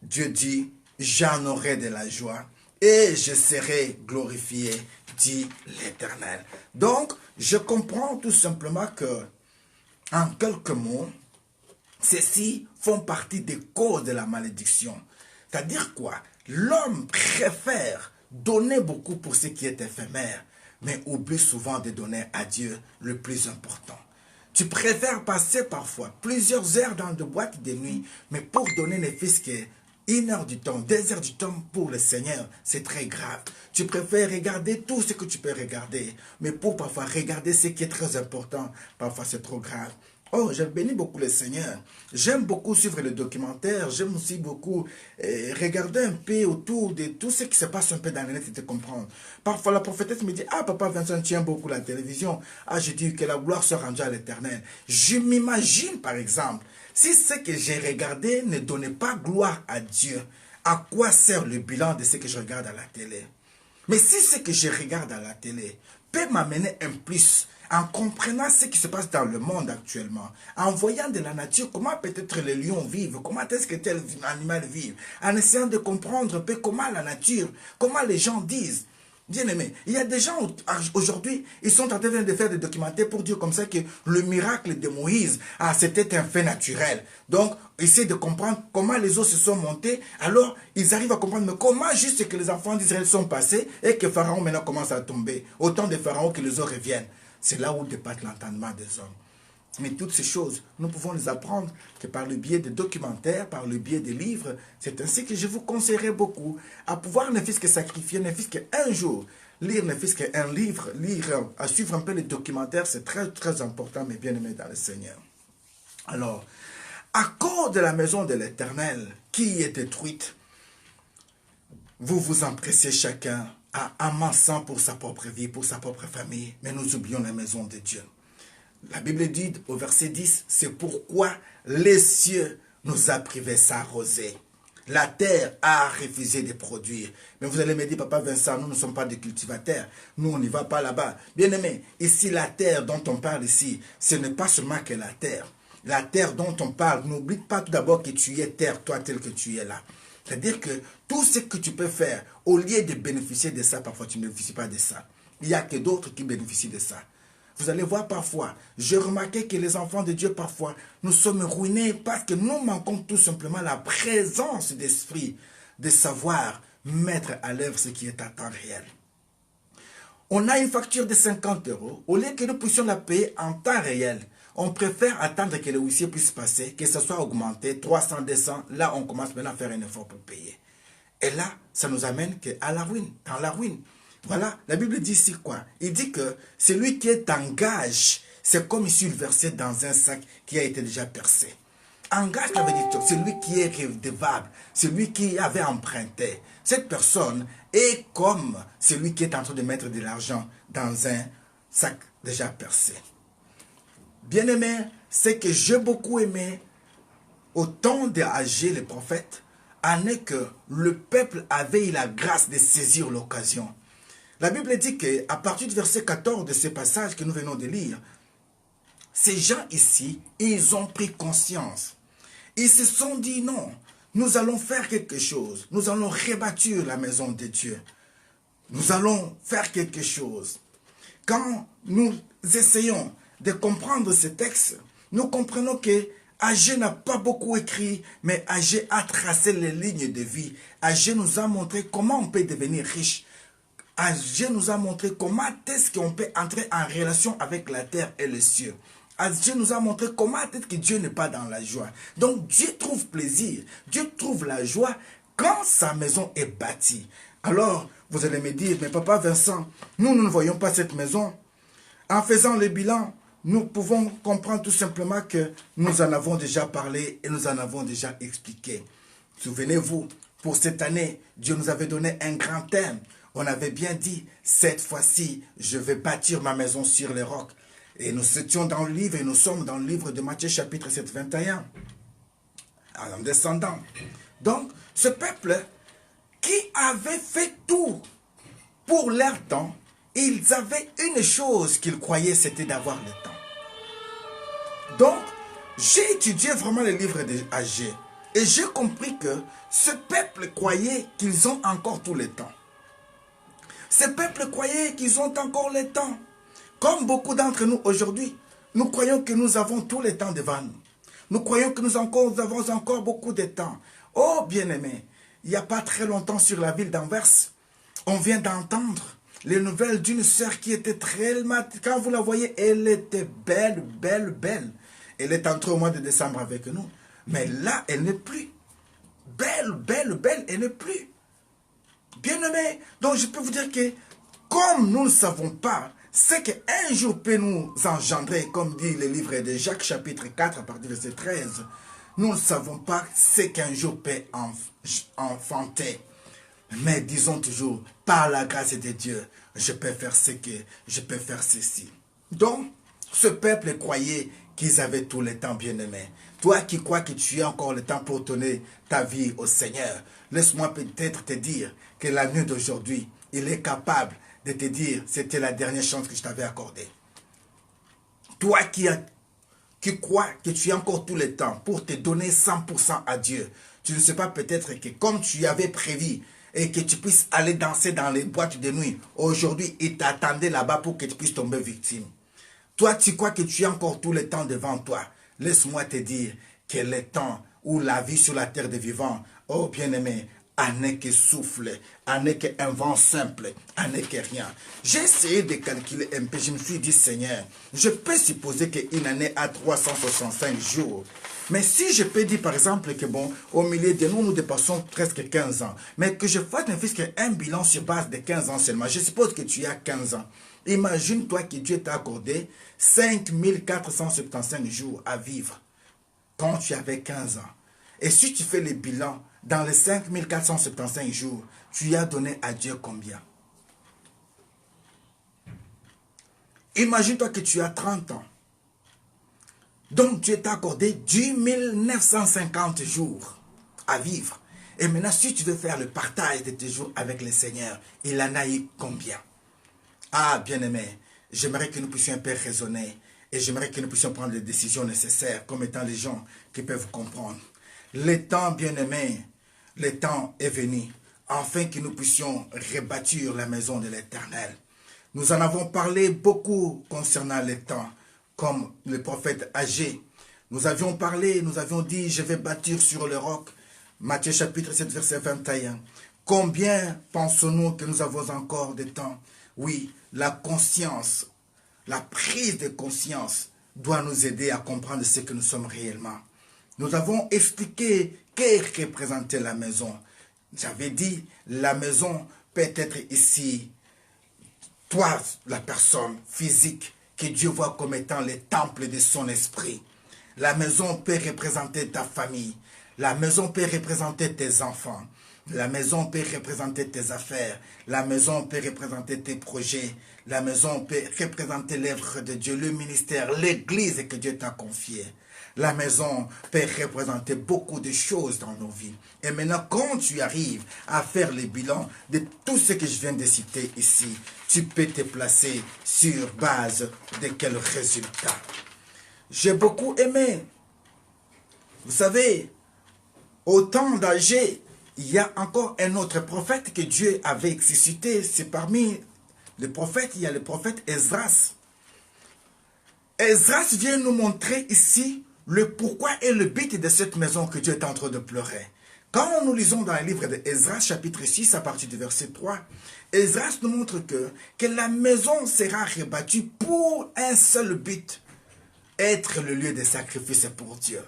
Dieu dit, j'en aurai de la joie et je serai glorifié, dit l'Éternel. Donc, je comprends tout simplement que, en quelques mots, ceux-ci font partie des causes de la malédiction. C'est-à-dire quoi? L'homme préfère donner beaucoup pour ce qui est éphémère, mais oublie souvent de donner à Dieu le plus important. Tu préfères passer parfois plusieurs heures dans des boîtes de nuit, mais pour donner ne fût-ce que 1 heure du temps, 2 heures du temps pour le Seigneur, c'est très grave. Tu préfères regarder tout ce que tu peux regarder, mais pour parfois regarder ce qui est très important, parfois c'est trop grave. Oh, je bénis beaucoup le Seigneur. J'aime beaucoup suivre les documentaires. J'aime aussi beaucoup regarder un peu autour de tout ce qui se passe un peu dans le net et te comprendre. Parfois, la prophétesse me dit, ah, papa Vincent, tu aimes beaucoup la télévision. Ah, je dis que la gloire soit rendue à l'Éternel. Je m'imagine, par exemple, si ce que j'ai regardé ne donnait pas gloire à Dieu, à quoi sert le bilan de ce que je regarde à la télé? Mais si ce que je regarde à la télé peut m'amener un plus, en comprenant ce qui se passe dans le monde actuellement, en voyant de la nature, comment peut-être les lions vivent, comment est-ce que tel animal vit, en essayant de comprendre un peu comment la nature, comment les gens disent. Bien aimé, il y a des gens aujourd'hui, ils sont en train de faire des documentaires pour dire comme ça que le miracle de Moïse, c'était un fait naturel. Donc, essayer de comprendre comment les eaux se sont montées. Alors, ils arrivent à comprendre mais comment juste que les enfants d'Israël sont passés et que Pharaon maintenant commence à tomber. Autant de Pharaon que les eaux reviennent. C'est là où dépasse l'entendement des hommes. Mais toutes ces choses, nous pouvons les apprendre que par le biais de documentaires, par le biais des livres. C'est ainsi que je vous conseillerais beaucoup à pouvoir ne fût-ce que sacrifier, ne fût-ce qu'un jour, lire ne fût-ce qu'un livre, à suivre un peu les documentaires, c'est très très important, mes bien-aimés dans le Seigneur. Alors, à cause de la maison de l'Éternel qui est détruite, vous vous empressez chacun à amassant pour sa propre vie, pour sa propre famille, mais nous oublions la maison de Dieu. La Bible dit au verset 10, c'est pourquoi les cieux nous a privés sa rosée. La terre a refusé de produire. Mais vous allez me dire, Papa Vincent, nous ne sommes pas des cultivateurs. Nous, on n'y va pas là-bas. Bien aimé, ici, la terre dont on parle ici, ce n'est pas seulement que la terre. La terre dont on parle, n'oublie pas tout d'abord que tu es terre, toi tel que tu es là. C'est-à-dire que tout ce que tu peux faire, au lieu de bénéficier de ça, parfois tu ne bénéficies pas de ça. Il n'y a que d'autres qui bénéficient de ça. Vous allez voir parfois, j'ai remarqué que les enfants de Dieu parfois, nous sommes ruinés parce que nous manquons tout simplement la présence d'esprit, de savoir mettre à l'œuvre ce qui est à temps réel. On a une facture de 50 €, au lieu que nous puissions la payer en temps réel, on préfère attendre que le huissier puisse passer, que ça soit augmenté, 300, 200, là on commence maintenant à faire un effort pour payer. Et là, ça nous amène à la ruine, dans la ruine. Voilà, la Bible dit ici quoi? Il dit que celui qui est en gage, c'est comme ici le verset dans un sac qui a été déjà percé. En gage, ça veut dire c'est lui qui est redevable, celui qui avait emprunté. Cette personne est comme celui qui est en train de mettre de l'argent dans un sac déjà percé. Bien aimé, ce que j'ai beaucoup aimé au temps d'Agé, le prophète, en est que le peuple avait eu la grâce de saisir l'occasion. La Bible dit qu'à partir du verset 14 de ce passage que nous venons de lire, ces gens ici, ils ont pris conscience. Ils se sont dit non, nous allons faire quelque chose. Nous allons rebâtir la maison de Dieu. Nous allons faire quelque chose. Quand nous essayons de comprendre ce texte, nous comprenons que Agé n'a pas beaucoup écrit, mais Agé a tracé les lignes de vie. Agé nous a montré comment on peut devenir riche. Agé nous a montré comment est-ce qu'on peut entrer en relation avec la terre et les cieux. Agé nous a montré comment est-ce que Dieu n'est pas dans la joie. Donc Dieu trouve plaisir, Dieu trouve la joie quand sa maison est bâtie. Alors, vous allez me dire, mais Papa Vincent, nous ne voyons pas cette maison. En faisant le bilan, nous pouvons comprendre tout simplement que nous en avons déjà parlé et nous en avons déjà expliqué. Souvenez-vous, pour cette année, Dieu nous avait donné un grand thème. On avait bien dit, cette fois-ci, je vais bâtir ma maison sur les rocs. Et nous étions dans le livre, et nous sommes dans le livre de Matthieu chapitre 7, 21. En descendant. Donc, ce peuple qui avait fait tout pour leur temps, ils avaient une chose qu'ils croyaient, c'était d'avoir le temps. Donc, j'ai étudié vraiment le livre d'Agé. Et j'ai compris que ce peuple croyait qu'ils ont encore tout le temps. Ce peuple croyait qu'ils ont encore le temps. Comme beaucoup d'entre nous aujourd'hui, nous croyons que nous avons tout le temps devant nous. Nous croyons que nous avons encore beaucoup de temps. Oh bien-aimé, il n'y a pas très longtemps sur la ville d'Anvers, on vient d'entendre les nouvelles d'une sœur qui était très... Quand vous la voyez, elle était belle, belle, belle. Elle est entrée au mois de décembre avec nous. Mais là, elle n'est plus. Belle, belle, belle, elle n'est plus. Bien-aimé, donc je peux vous dire que comme nous ne savons pas ce qu'un jour peut nous engendrer, comme dit le livre de Jacques chapitre 4 à partir du verset 13, nous ne savons pas ce qu'un jour peut enfanter. Mais disons toujours, par la grâce de Dieu, je peux faire je peux faire ceci. Donc, ce peuple croyait qu'ils avaient tout le temps, bien-aimé. Toi qui crois que tu as encore le temps pour donner ta vie au Seigneur, laisse-moi peut-être te dire que la nuit d'aujourd'hui, il est capable de te dire, c'était la dernière chance que je t'avais accordée. Toi qui crois que tu as encore tout le temps pour te donner 100% à Dieu, tu ne sais pas peut-être que comme tu avais prévu et que tu puisses aller danser dans les boîtes de nuit, aujourd'hui, il t'attendait là-bas pour que tu puisses tomber victime. Toi, tu crois que tu as encore tout le temps devant toi. Laisse-moi te dire que le temps ou la vie sur la terre des vivants, oh bien-aimé, n'est que souffle, n'est qu'un vent simple, n'est que rien. J'ai essayé de calculer un peu, je me suis dit, Seigneur, je peux supposer qu'une année a 365 jours. Mais si je peux dire par exemple que bon, au milieu de nous, nous dépassons presque 15 ans, mais que je fasse un bilan sur base de 15 ans seulement, je suppose que tu as 15 ans. Imagine-toi que Dieu t'a accordé 5475 jours à vivre quand tu avais 15 ans. Et si tu fais le bilan, dans les 5475 jours, tu as donné à Dieu combien? Imagine-toi que tu as 30 ans. Donc Dieu t'a accordé 10 950 jours à vivre. Et maintenant, si tu veux faire le partage de tes jours avec le Seigneur, il en a eu combien? Ah, bien-aimé, j'aimerais que nous puissions un peu raisonner et j'aimerais que nous puissions prendre les décisions nécessaires comme étant les gens qui peuvent comprendre. Le temps, bien-aimé, le temps est venu, afin que nous puissions rebâtir la maison de l'Éternel. Nous en avons parlé beaucoup concernant le temps, comme le prophète Agé. Nous avions parlé, nous avions dit, je vais bâtir sur le roc. Matthieu chapitre 7, verset 21. Combien pensons-nous que nous avons encore de temps? Oui, la conscience, la prise de conscience doit nous aider à comprendre ce que nous sommes réellement. Nous avons expliqué qu'est représentée la maison. J'avais dit, la maison peut être ici, toi, la personne physique, que Dieu voit comme étant le temple de son esprit. La maison peut représenter ta famille. La maison peut représenter tes enfants. La maison peut représenter tes affaires. La maison peut représenter tes projets. La maison peut représenter l'œuvre de Dieu, le ministère, l'église que Dieu t'a confiée. La maison peut représenter beaucoup de choses dans nos vies. Et maintenant, quand tu arrives à faire le bilan de tout ce que je viens de citer ici, tu peux te placer sur base de quels résultats. J'ai beaucoup aimé. Vous savez, au temps d'Agé, il y a encore un autre prophète que Dieu avait suscité. C'est parmi les prophètes, il y a le prophète Esdras. Esdras vient nous montrer ici le pourquoi et le but de cette maison que Dieu est en train de pleurer. Quand nous lisons dans le livre d'Esdras, chapitre 6, à partir du verset 3, Esdras nous montre que la maison sera rebâtie pour un seul but, être le lieu de sacrifice pour Dieu.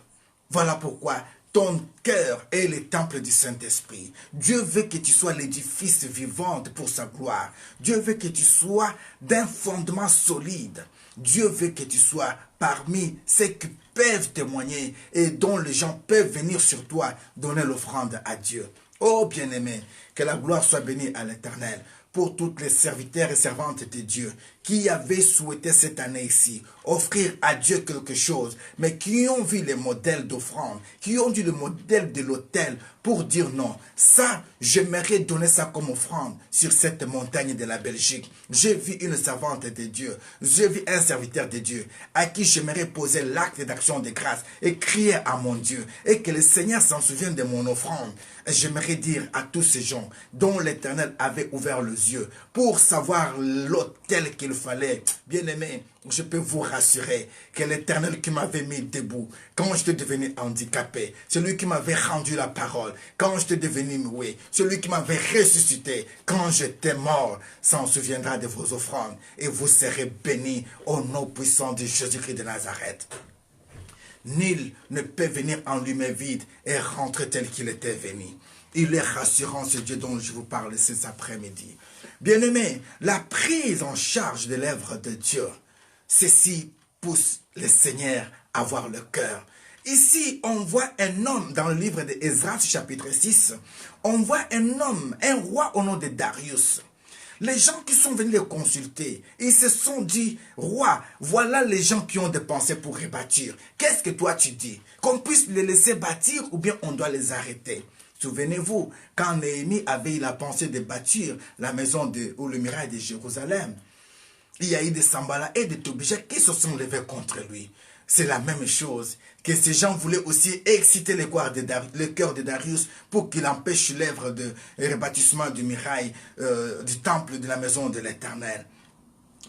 Voilà pourquoi ton cœur est le temple du Saint-Esprit. Dieu veut que tu sois l'édifice vivant pour sa gloire. Dieu veut que tu sois d'un fondement solide. Dieu veut que tu sois parmi ceux qui peuvent témoigner et dont les gens peuvent venir sur toi donner l'offrande à Dieu. Oh bien-aimé, que la gloire soit bénie à l'Éternel pour toutes les serviteurs et servantes de Dieu qui avaient souhaité cette année ici offrir à Dieu quelque chose, mais qui ont vu les modèles d'offrande, qui ont vu le modèle de l'autel pour dire non, ça, j'aimerais donner ça comme offrande sur cette montagne de la Belgique. J'ai vu une servante de Dieu, j'ai vu un serviteur de Dieu à qui j'aimerais poser l'acte d'action de grâce et crier à mon Dieu et que le Seigneur s'en souvienne de mon offrande. J'aimerais dire à tous ces gens dont l'Éternel avait ouvert les yeux pour savoir l'autel qu'il fallait. Bien-aimé, je peux vous rassurer que l'Éternel qui m'avait mis debout quand j'étais devenu handicapé, celui qui m'avait rendu la parole quand j'étais devenu muet, celui qui m'avait ressuscité quand j'étais mort, s'en souviendra de vos offrandes et vous serez bénis au nom puissant de Jésus-Christ de Nazareth. Nul ne peut venir en lui-même vide et rentrer tel qu'il était venu. Il est rassurant ce Dieu dont je vous parle cet après-midi. Bien-aimé, la prise en charge de l'œuvre de Dieu, ceci pousse le Seigneur à voir le cœur. Ici, on voit un homme dans le livre d'Esdras, chapitre 6. On voit un homme, un roi au nom de Darius. Les gens qui sont venus le consulter, ils se sont dit, roi, voilà les gens qui ont dépensé pour rebâtir. Qu'est-ce que toi tu dis? Qu'on puisse les laisser bâtir ou bien on doit les arrêter? Souvenez-vous, quand Néhémie avait eu la pensée de bâtir la maison ou le muraille de Jérusalem, il y a eu des Sambala et des Tobija qui se sont levés contre lui. C'est la même chose que ces gens voulaient aussi exciter le cœur de Darius pour qu'il empêche l'œuvre de rebâtissement du muraille, du temple de la maison de l'Éternel.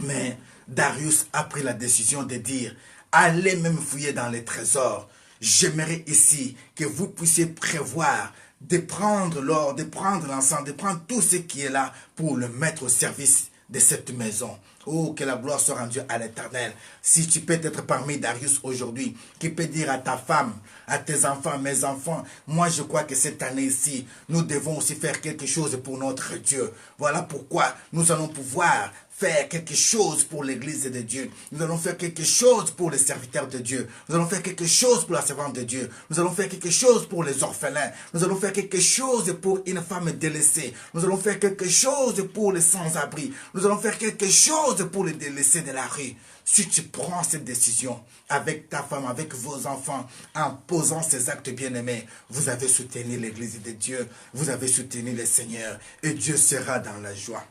Mais Darius a pris la décision de dire, allez même fouiller dans les trésors. J'aimerais ici que vous puissiez prévoir de prendre l'or, de prendre l'encens, de prendre tout ce qui est là pour le mettre au service de cette maison. Oh, que la gloire soit rendue à l'Éternel. Si tu peux être parmi Darius aujourd'hui, qui peut dire à ta femme, à tes enfants, mes enfants, moi je crois que cette année ici, nous devons aussi faire quelque chose pour notre Dieu. Voilà pourquoi nous allons pouvoir faire quelque chose pour l'église de Dieu. Nous allons faire quelque chose pour les serviteurs de Dieu. Nous allons faire quelque chose pour la servante de Dieu. Nous allons faire quelque chose pour les orphelins. Nous allons faire quelque chose pour une femme délaissée. Nous allons faire quelque chose pour les sans-abri. Nous allons faire quelque chose pour les délaissés de la rue. Si tu prends cette décision avec ta femme, avec vos enfants, en posant ces actes bien-aimés, vous avez soutenu l'église de Dieu. Vous avez soutenu le Seigneur. Et Dieu sera dans la joie.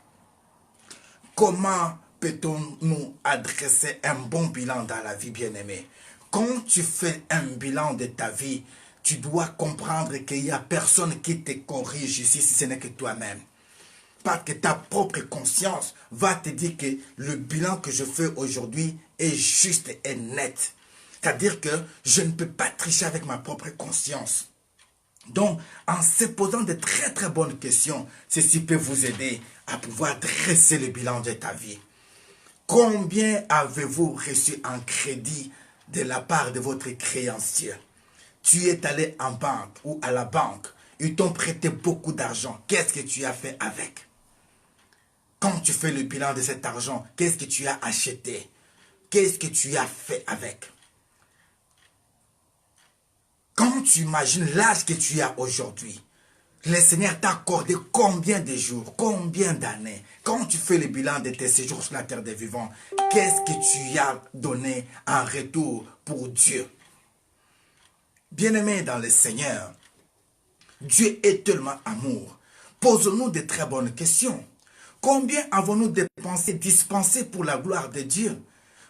Comment peut-on nous adresser un bon bilan dans la vie, bien-aimée? Quand tu fais un bilan de ta vie, tu dois comprendre qu'il n'y a personne qui te corrige ici si ce n'est que toi-même. Parce que ta propre conscience va te dire que le bilan que je fais aujourd'hui est juste et net. C'est-à-dire que je ne peux pas tricher avec ma propre conscience. Donc, en se posant de très très bonnes questions, ceci peut vous aider à pouvoir dresser le bilan de ta vie. Combien avez-vous reçu en crédit de la part de votre créancier? Tu es allé en banque ou à la banque, ils t'ont prêté beaucoup d'argent. Qu'est-ce que tu as fait avec? Quand tu fais le bilan de cet argent, qu'est-ce que tu as acheté? Qu'est-ce que tu as fait avec? Quand tu imagines l'âge que tu as aujourd'hui, le Seigneur t'a accordé combien de jours, combien d'années? Quand tu fais le bilan de tes séjours sur la terre des vivants, qu'est-ce que tu as donné en retour pour Dieu? Bien-aimés dans le Seigneur, Dieu est tellement amour. Posons-nous de très bonnes questions. Combien avons-nous dispensé pour la gloire de Dieu?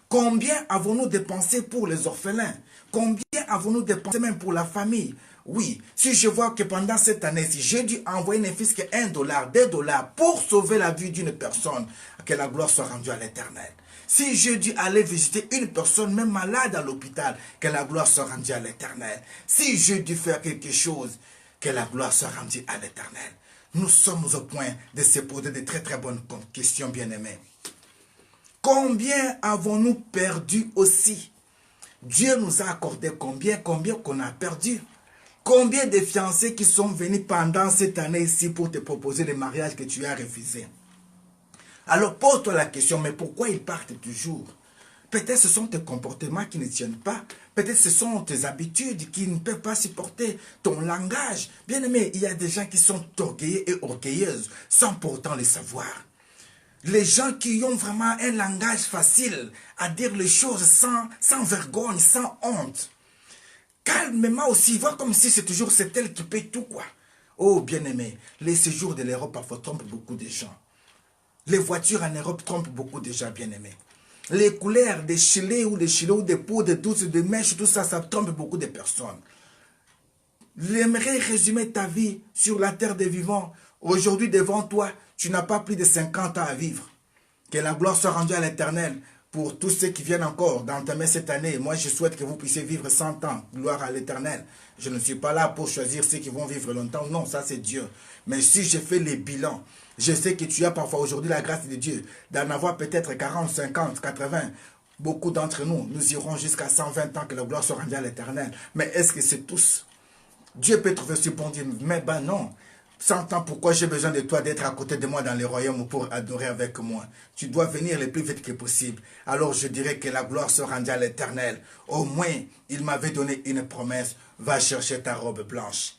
Combien avons-nous dépensé pour les orphelins? Combien avons-nous dépensé même pour la famille? Oui, si je vois que pendant cette année-ci, j'ai dû envoyer ne fût-ce que $1, $2 pour sauver la vie d'une personne, que la gloire soit rendue à l'Éternel. Si j'ai dû aller visiter une personne même malade à l'hôpital, que la gloire soit rendue à l'Éternel. Si j'ai dû faire quelque chose, que la gloire soit rendue à l'Éternel. Nous sommes au point de se poser de très très bonnes questions, bien-aimés. Combien avons-nous perdu aussi? Dieu nous a accordé combien qu'on a perdu? Combien de fiancés qui sont venus pendant cette année ici pour te proposer le mariage que tu as refusé? Alors pose-toi la question, mais pourquoi ils partent toujours? Peut-être ce sont tes comportements qui ne tiennent pas. Peut-être ce sont tes habitudes qui ne peuvent pas supporter ton langage. Bien aimé, il y a des gens qui sont orgueilleux et orgueilleuses sans pourtant le savoir. Les gens qui ont vraiment un langage facile à dire les choses sans vergogne, sans honte. Calmement aussi, voir comme si c'est elle qui paye tout, quoi. Oh, bien-aimé, les séjours de l'Europe parfois trompent beaucoup de gens. Les voitures en Europe trompent beaucoup de gens, bien-aimés. Les couleurs des chilets ou des poudres douces, des mèches, tout ça, ça trompe beaucoup de personnes. J'aimerais résumer ta vie sur la terre des vivants. Aujourd'hui, devant toi, tu n'as pas plus de 50 ans à vivre. Que la gloire soit rendue à l'Éternel. Pour tous ceux qui viennent encore d'entamer cette année, moi je souhaite que vous puissiez vivre 100 ans. Gloire à l'Éternel. Je ne suis pas là pour choisir ceux qui vont vivre longtemps. Non, ça c'est Dieu. Mais si je fais les bilans, je sais que tu as parfois aujourd'hui la grâce de Dieu d'en avoir peut-être 40, 50, 80. Beaucoup d'entre nous, nous irons jusqu'à 120 ans que la gloire soit rendue à l'Éternel. Mais est-ce que c'est tous? Dieu peut trouver ce bon Dieu, mais ben non. 100 ans, pourquoi j'ai besoin de toi d'être à côté de moi dans les royaumes pour adorer avec moi? Tu dois venir le plus vite que possible. Alors je dirais que la gloire se rendue à l'Éternel. Au moins, il m'avait donné une promesse. Va chercher ta robe blanche.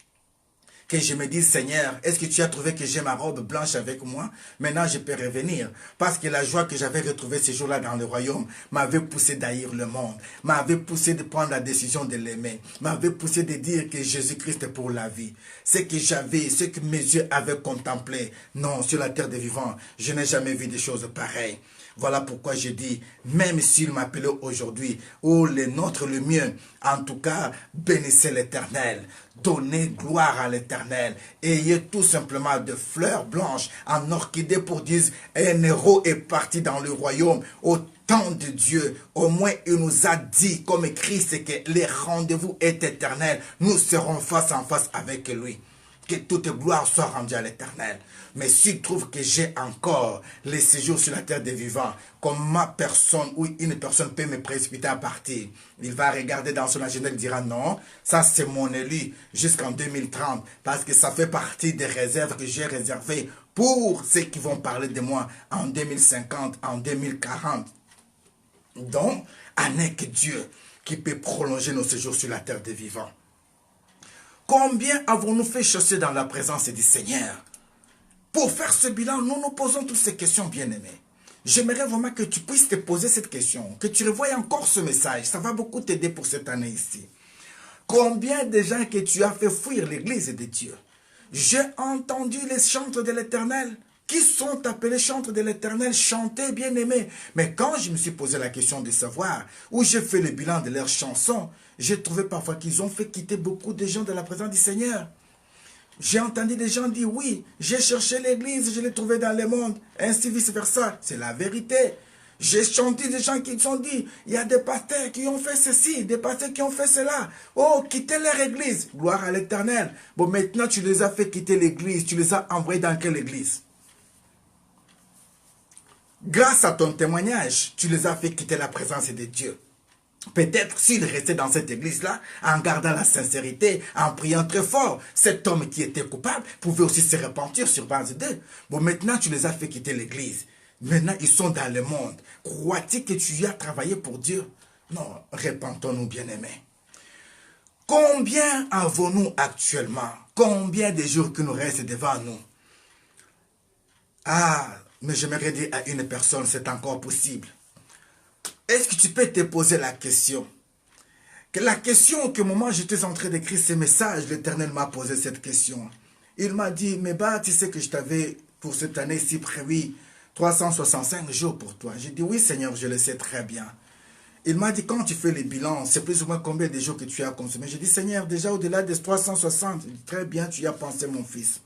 Que je me dise, Seigneur, est-ce que tu as trouvé que j'ai ma robe blanche avec moi? Maintenant, je peux revenir. Parce que la joie que j'avais retrouvée ce jour-là dans le royaume m'avait poussé d'haïr le monde, m'avait poussé de prendre la décision de l'aimer, m'avait poussé de dire que Jésus-Christ est pour la vie. Ce que j'avais, ce que mes yeux avaient contemplé, non, sur la terre des vivants, je n'ai jamais vu des choses pareilles. Voilà pourquoi je dis, même s'il m'appelait aujourd'hui, ou le nôtre le mien, en tout cas, bénissez l'Éternel, donnez gloire à l'Éternel, ayez tout simplement de fleurs blanches en orchidée pour dire, un héros est parti dans le royaume au temps de Dieu. Au moins, il nous a dit, comme écrit, c'est que le rendez-vous est éternel, nous serons face en face avec lui. Que toute gloire soit rendue à l'Éternel. Mais s'il trouve que j'ai encore les séjours sur la terre des vivants, comme ma personne ou une personne peut me précipiter à partir, il va regarder dans son agenda et dira non, ça c'est mon élu jusqu'en 2030, parce que ça fait partie des réserves que j'ai réservées pour ceux qui vont parler de moi en 2050, en 2040. Donc, n'est que Dieu qui peut prolonger nos séjours sur la terre des vivants. Combien avons-nous fait chasser dans la présence du Seigneur? Pour faire ce bilan, nous nous posons toutes ces questions, bien-aimés. J'aimerais vraiment que tu puisses te poser cette question, que tu revoies encore ce message. Ça va beaucoup t'aider pour cette année ici. Combien de gens que tu as fait fuir l'église de Dieu? J'ai entendu les chantres de l'Éternel, qui sont appelés chantres de l'Éternel, chanter, bien-aimés. Mais quand je me suis posé la question de savoir, où j'ai fait le bilan de leurs chansons, j'ai trouvé parfois qu'ils ont fait quitter beaucoup de gens de la présence du Seigneur. J'ai entendu des gens dire, oui, j'ai cherché l'église, je l'ai trouvée dans le monde, ainsi vice-versa. C'est la vérité. J'ai chanté des gens qui ont dit, il y a des pasteurs qui ont fait ceci, des pasteurs qui ont fait cela. Oh, quittez leur église. Gloire à l'Éternel. Bon, maintenant, tu les as fait quitter l'église. Tu les as envoyés dans quelle église? Grâce à ton témoignage, tu les as fait quitter la présence de Dieu. Peut-être s'il restait dans cette église-là, en gardant la sincérité, en priant très fort, cet homme qui était coupable pouvait aussi se repentir sur base d'eux. Bon, maintenant, tu les as fait quitter l'église. Maintenant, ils sont dans le monde. Crois-tu que tu y as travaillé pour Dieu? Non, repentons-nous, bien-aimés. Combien avons-nous actuellement? Combien de jours qui nous restent devant nous? Ah, mais j'aimerais dire à une personne, c'est encore possible. Est-ce que tu peux te poser la question? Que la question que au moment où j'étais en train d'écrire ce message, l'Éternel m'a posé cette question. Il m'a dit, mais bah, tu sais que je t'avais pour cette année-ci prévu 365 jours pour toi. J'ai dit, oui Seigneur, je le sais très bien. Il m'a dit, quand tu fais les bilans, c'est plus ou moins combien de jours que tu as consommé. J'ai dit, Seigneur, déjà au-delà des 360, très bien, tu y as pensé mon fils.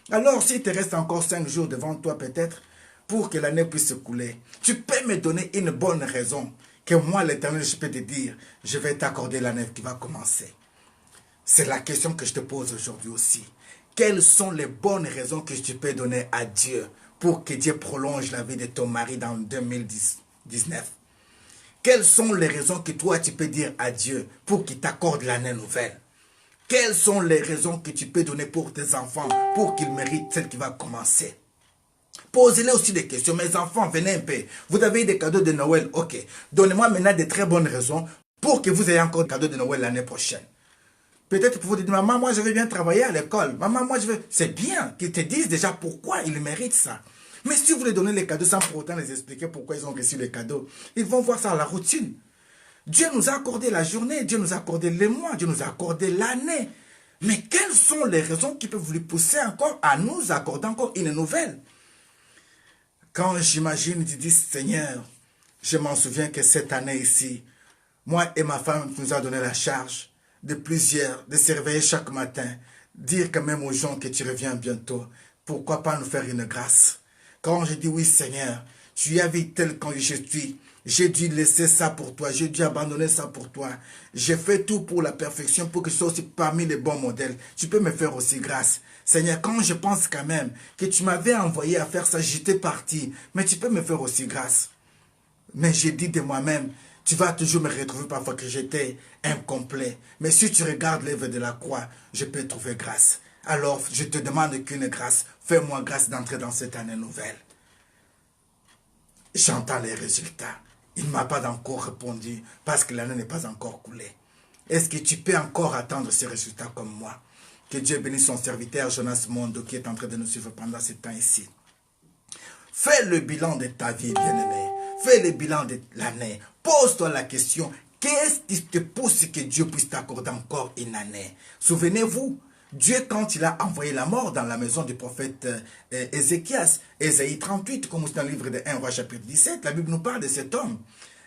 Alors, s'il te reste encore 5 jours devant toi peut-être, pour que l'année puisse se couler, tu peux me donner une bonne raison que moi, l'Éternel, je peux te dire, je vais t'accorder l'année qui va commencer. C'est la question que je te pose aujourd'hui aussi. Quelles sont les bonnes raisons que tu peux donner à Dieu pour que Dieu prolonge la vie de ton mari dans 2019? Quelles sont les raisons que toi, tu peux dire à Dieu pour qu'il t'accorde l'année nouvelle? Quelles sont les raisons que tu peux donner pour tes enfants pour qu'ils méritent celle qui va commencer? Posez-les aussi des questions. Mes enfants, venez un peu. Vous avez eu des cadeaux de Noël, ok. Donnez-moi maintenant de très bonnes raisons pour que vous ayez encore des cadeaux de Noël l'année prochaine. Peut-être pour vous dire, maman, moi je veux bien travailler à l'école. Maman, moi je veux... C'est bien qu'ils te disent déjà pourquoi ils méritent ça. Mais si vous les donnez les cadeaux sans pour autant les expliquer pourquoi ils ont reçu les cadeaux, ils vont voir ça à la routine. Dieu nous a accordé la journée, Dieu nous a accordé les mois, Dieu nous a accordé l'année. Mais quelles sont les raisons qui peuvent vous pousser encore à nous accorder encore une nouvelle? Quand j'imagine, je dis, Seigneur, je m'en souviens que cette année ici, moi et ma femme nous a donné la charge de se réveiller chaque matin, dire quand même aux gens que tu reviens bientôt. Pourquoi pas nous faire une grâce? Quand je dis oui, Seigneur, tu as vu tel quand je suis. J'ai dû laisser ça pour toi. J'ai dû abandonner ça pour toi. J'ai fait tout pour la perfection, pour que je sois aussi parmi les bons modèles. Tu peux me faire aussi grâce. Seigneur, quand je pense quand même que tu m'avais envoyé à faire ça, j'étais parti. Mais tu peux me faire aussi grâce. Mais j'ai dit de moi-même, tu vas toujours me retrouver parfois que j'étais incomplet. Mais si tu regardes l'œuvre de la croix, je peux trouver grâce. Alors, je te demande qu'une grâce. Fais-moi grâce d'entrer dans cette année nouvelle. J'entends les résultats. Il ne m'a pas encore répondu parce que l'année n'est pas encore coulée. Est-ce que tu peux encore attendre ces résultats comme moi? Que Dieu bénisse son serviteur Jonas Mondo qui est en train de nous suivre pendant ce temps ici. Fais le bilan de ta vie, bien-aimé. Fais le bilan de l'année. Pose-toi la question, qu'est-ce qui te pousse que Dieu puisse t'accorder encore une année? Souvenez-vous, Dieu, quand il a envoyé la mort dans la maison du prophète Ézéchias, Ésaïe 38, comme c'est dans le livre de 1 roi chapitre 17, la Bible nous parle de cet homme.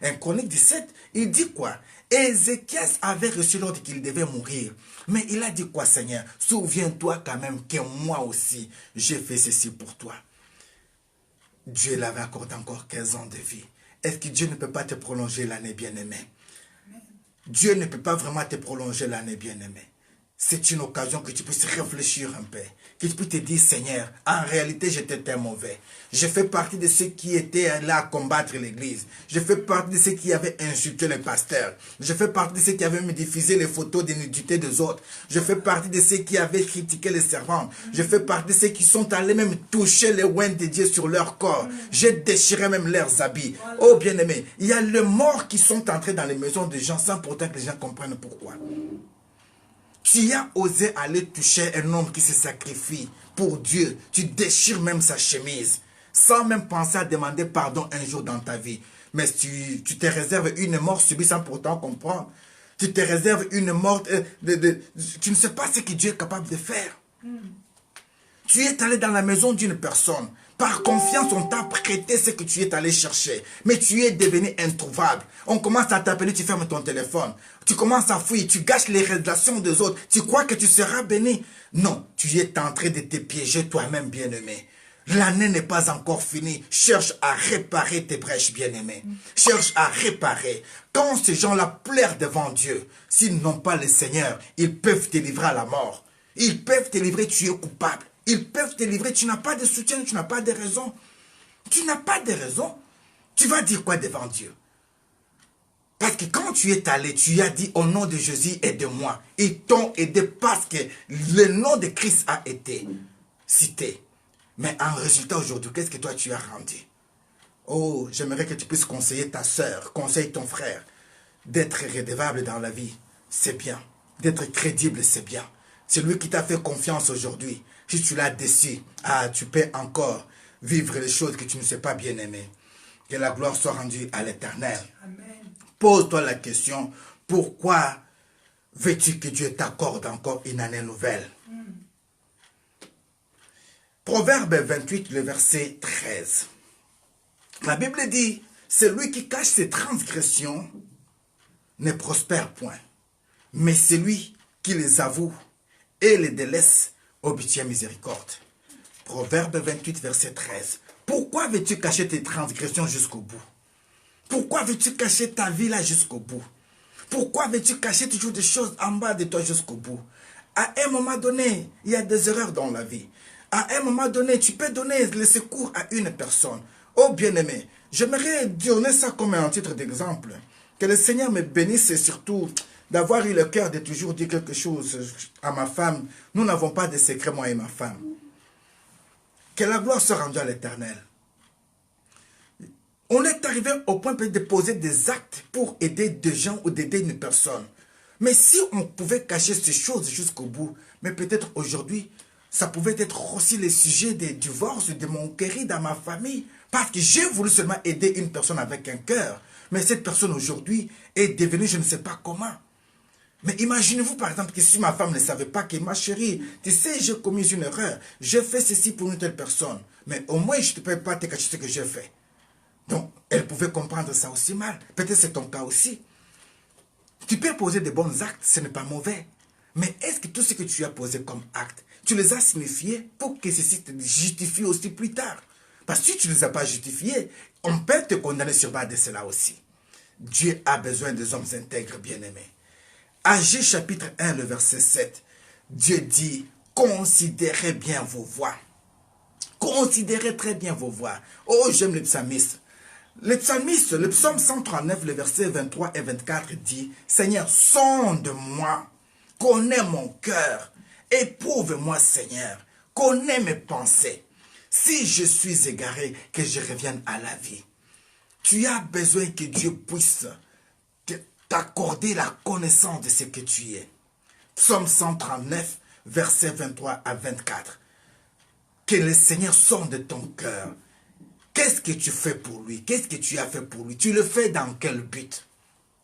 En Chronique 17, il dit quoi? Ézéchias avait reçu l'ordre qu'il devait mourir. Mais il a dit quoi, Seigneur? Souviens-toi quand même que moi aussi, j'ai fait ceci pour toi. Dieu l'avait accordé encore 15 ans de vie. Est-ce que Dieu ne peut pas te prolonger l'année, bien-aimé? Dieu ne peut pas vraiment te prolonger l'année, bien-aimé. C'est une occasion que tu puisses réfléchir un peu. Que tu puisses te dire, Seigneur, en réalité, j'étais mauvais. Je fais partie de ceux qui étaient là à combattre l'église. Je fais partie de ceux qui avaient insulté les pasteurs. Je fais partie de ceux qui avaient diffusé les photos de nudité des autres. Je fais partie de ceux qui avaient critiqué les servantes. Je fais partie de ceux qui sont allés même toucher les oins de Dieu sur leur corps. J'ai déchiré même leurs habits. Oh bien-aimé, il y a les morts qui sont entrés dans les maisons des gens sans pourtant que les gens comprennent pourquoi. Tu as osé aller toucher un homme qui se sacrifie pour Dieu. Tu déchires même sa chemise. Sans même penser à demander pardon un jour dans ta vie. Mais tu te réserves une mort subie sans pourtant comprendre. Tu te réserves une mort... tu ne sais pas ce que Dieu est capable de faire. Tu es allé dans la maison d'une personne. Par confiance, on t'a prêté ce que tu es allé chercher. Mais tu es devenu introuvable. On commence à t'appeler, tu fermes ton téléphone. Tu commences à fuir, tu gâches les relations des autres. Tu crois que tu seras béni. Non, tu es en train de te piéger toi-même, bien-aimé. L'année n'est pas encore finie. Cherche à réparer tes brèches, bien-aimé. Cherche à réparer. Quand ces gens-là pleurent devant Dieu, s'ils n'ont pas le Seigneur, ils peuvent te livrer à la mort. Ils peuvent te livrer, tu es coupable. Ils peuvent te livrer, tu n'as pas de soutien, tu n'as pas de raison. Tu n'as pas de raison. Tu vas dire quoi devant Dieu? Parce que quand tu es allé, tu as dit au nom de Jésus, aide-moi. Ils t'ont aidé parce que le nom de Christ a été cité. Mais en résultat aujourd'hui, qu'est-ce que toi tu as rendu? Oh, j'aimerais que tu puisses conseiller ta soeur, conseiller ton frère. D'être redevable dans la vie, c'est bien. D'être crédible, c'est bien. C'est lui qui t'a fait confiance aujourd'hui. Si tu l'as déçu, tu peux encore vivre les choses que tu ne sais pas bien aimer. Que la gloire soit rendue à l'Éternel. Pose-toi la question, pourquoi veux-tu que Dieu t'accorde encore une année nouvelle? Proverbe 28, le verset 13. La Bible dit, celui qui cache ses transgressions ne prospère point, mais celui qui les avoue et les délaisse obtient miséricorde. Proverbe 28, verset 13. Pourquoi veux-tu cacher tes transgressions jusqu'au bout? Pourquoi veux-tu cacher ta vie là jusqu'au bout? Pourquoi veux-tu cacher toujours des choses en bas de toi jusqu'au bout? À un moment donné, il y a des erreurs dans la vie. À un moment donné, tu peux donner le secours à une personne. Oh bien-aimé, j'aimerais donner ça comme un titre d'exemple. Que le Seigneur me bénisse et surtout d'avoir eu le cœur de toujours dire quelque chose à ma femme. Nous n'avons pas de secret, moi et ma femme. Que la gloire soit rendue à l'Éternel. On est arrivé au point de poser des actes pour aider des gens ou d'aider une personne. Mais si on pouvait cacher ces choses jusqu'au bout, mais peut-être aujourd'hui, ça pouvait être aussi le sujet des divorces, de mon querie dans ma famille. Parce que j'ai voulu seulement aider une personne avec un cœur. Mais cette personne aujourd'hui est devenue je ne sais pas comment. Mais imaginez-vous par exemple que si ma femme ne savait pas que ma chérie, tu sais, j'ai commis une erreur. J'ai fait ceci pour une telle personne. Mais au moins, je ne peux pas te cacher ce que j'ai fait. Donc, elle pouvait comprendre ça aussi mal. Peut-être c'est ton cas aussi. Tu peux poser de bons actes, ce n'est pas mauvais. Mais est-ce que tout ce que tu as posé comme acte, tu les as signifiés pour que ceci te justifie aussi plus tard? Parce que si tu ne les as pas justifiés, on peut te condamner sur base de cela aussi. Dieu a besoin des hommes intègres, bien-aimés. Agé chapitre 1, le verset 7, Dieu dit, considérez bien vos voies. Considérez très bien vos voies. Oh, j'aime les psalmistes. Le psalmiste, le psaume 139, le verset 23 et 24 dit, Seigneur, sonde-moi, connais mon cœur, éprouve-moi, Seigneur, connais mes pensées. Si je suis égaré, que je revienne à la vie. Tu as besoin que Dieu puisse t'accorder la connaissance de ce que tu es. Psaume 139, versets 23 à 24. Que le Seigneur sonde ton cœur. Qu'est-ce que tu fais pour lui? Qu'est-ce que tu as fait pour lui? Tu le fais dans quel but?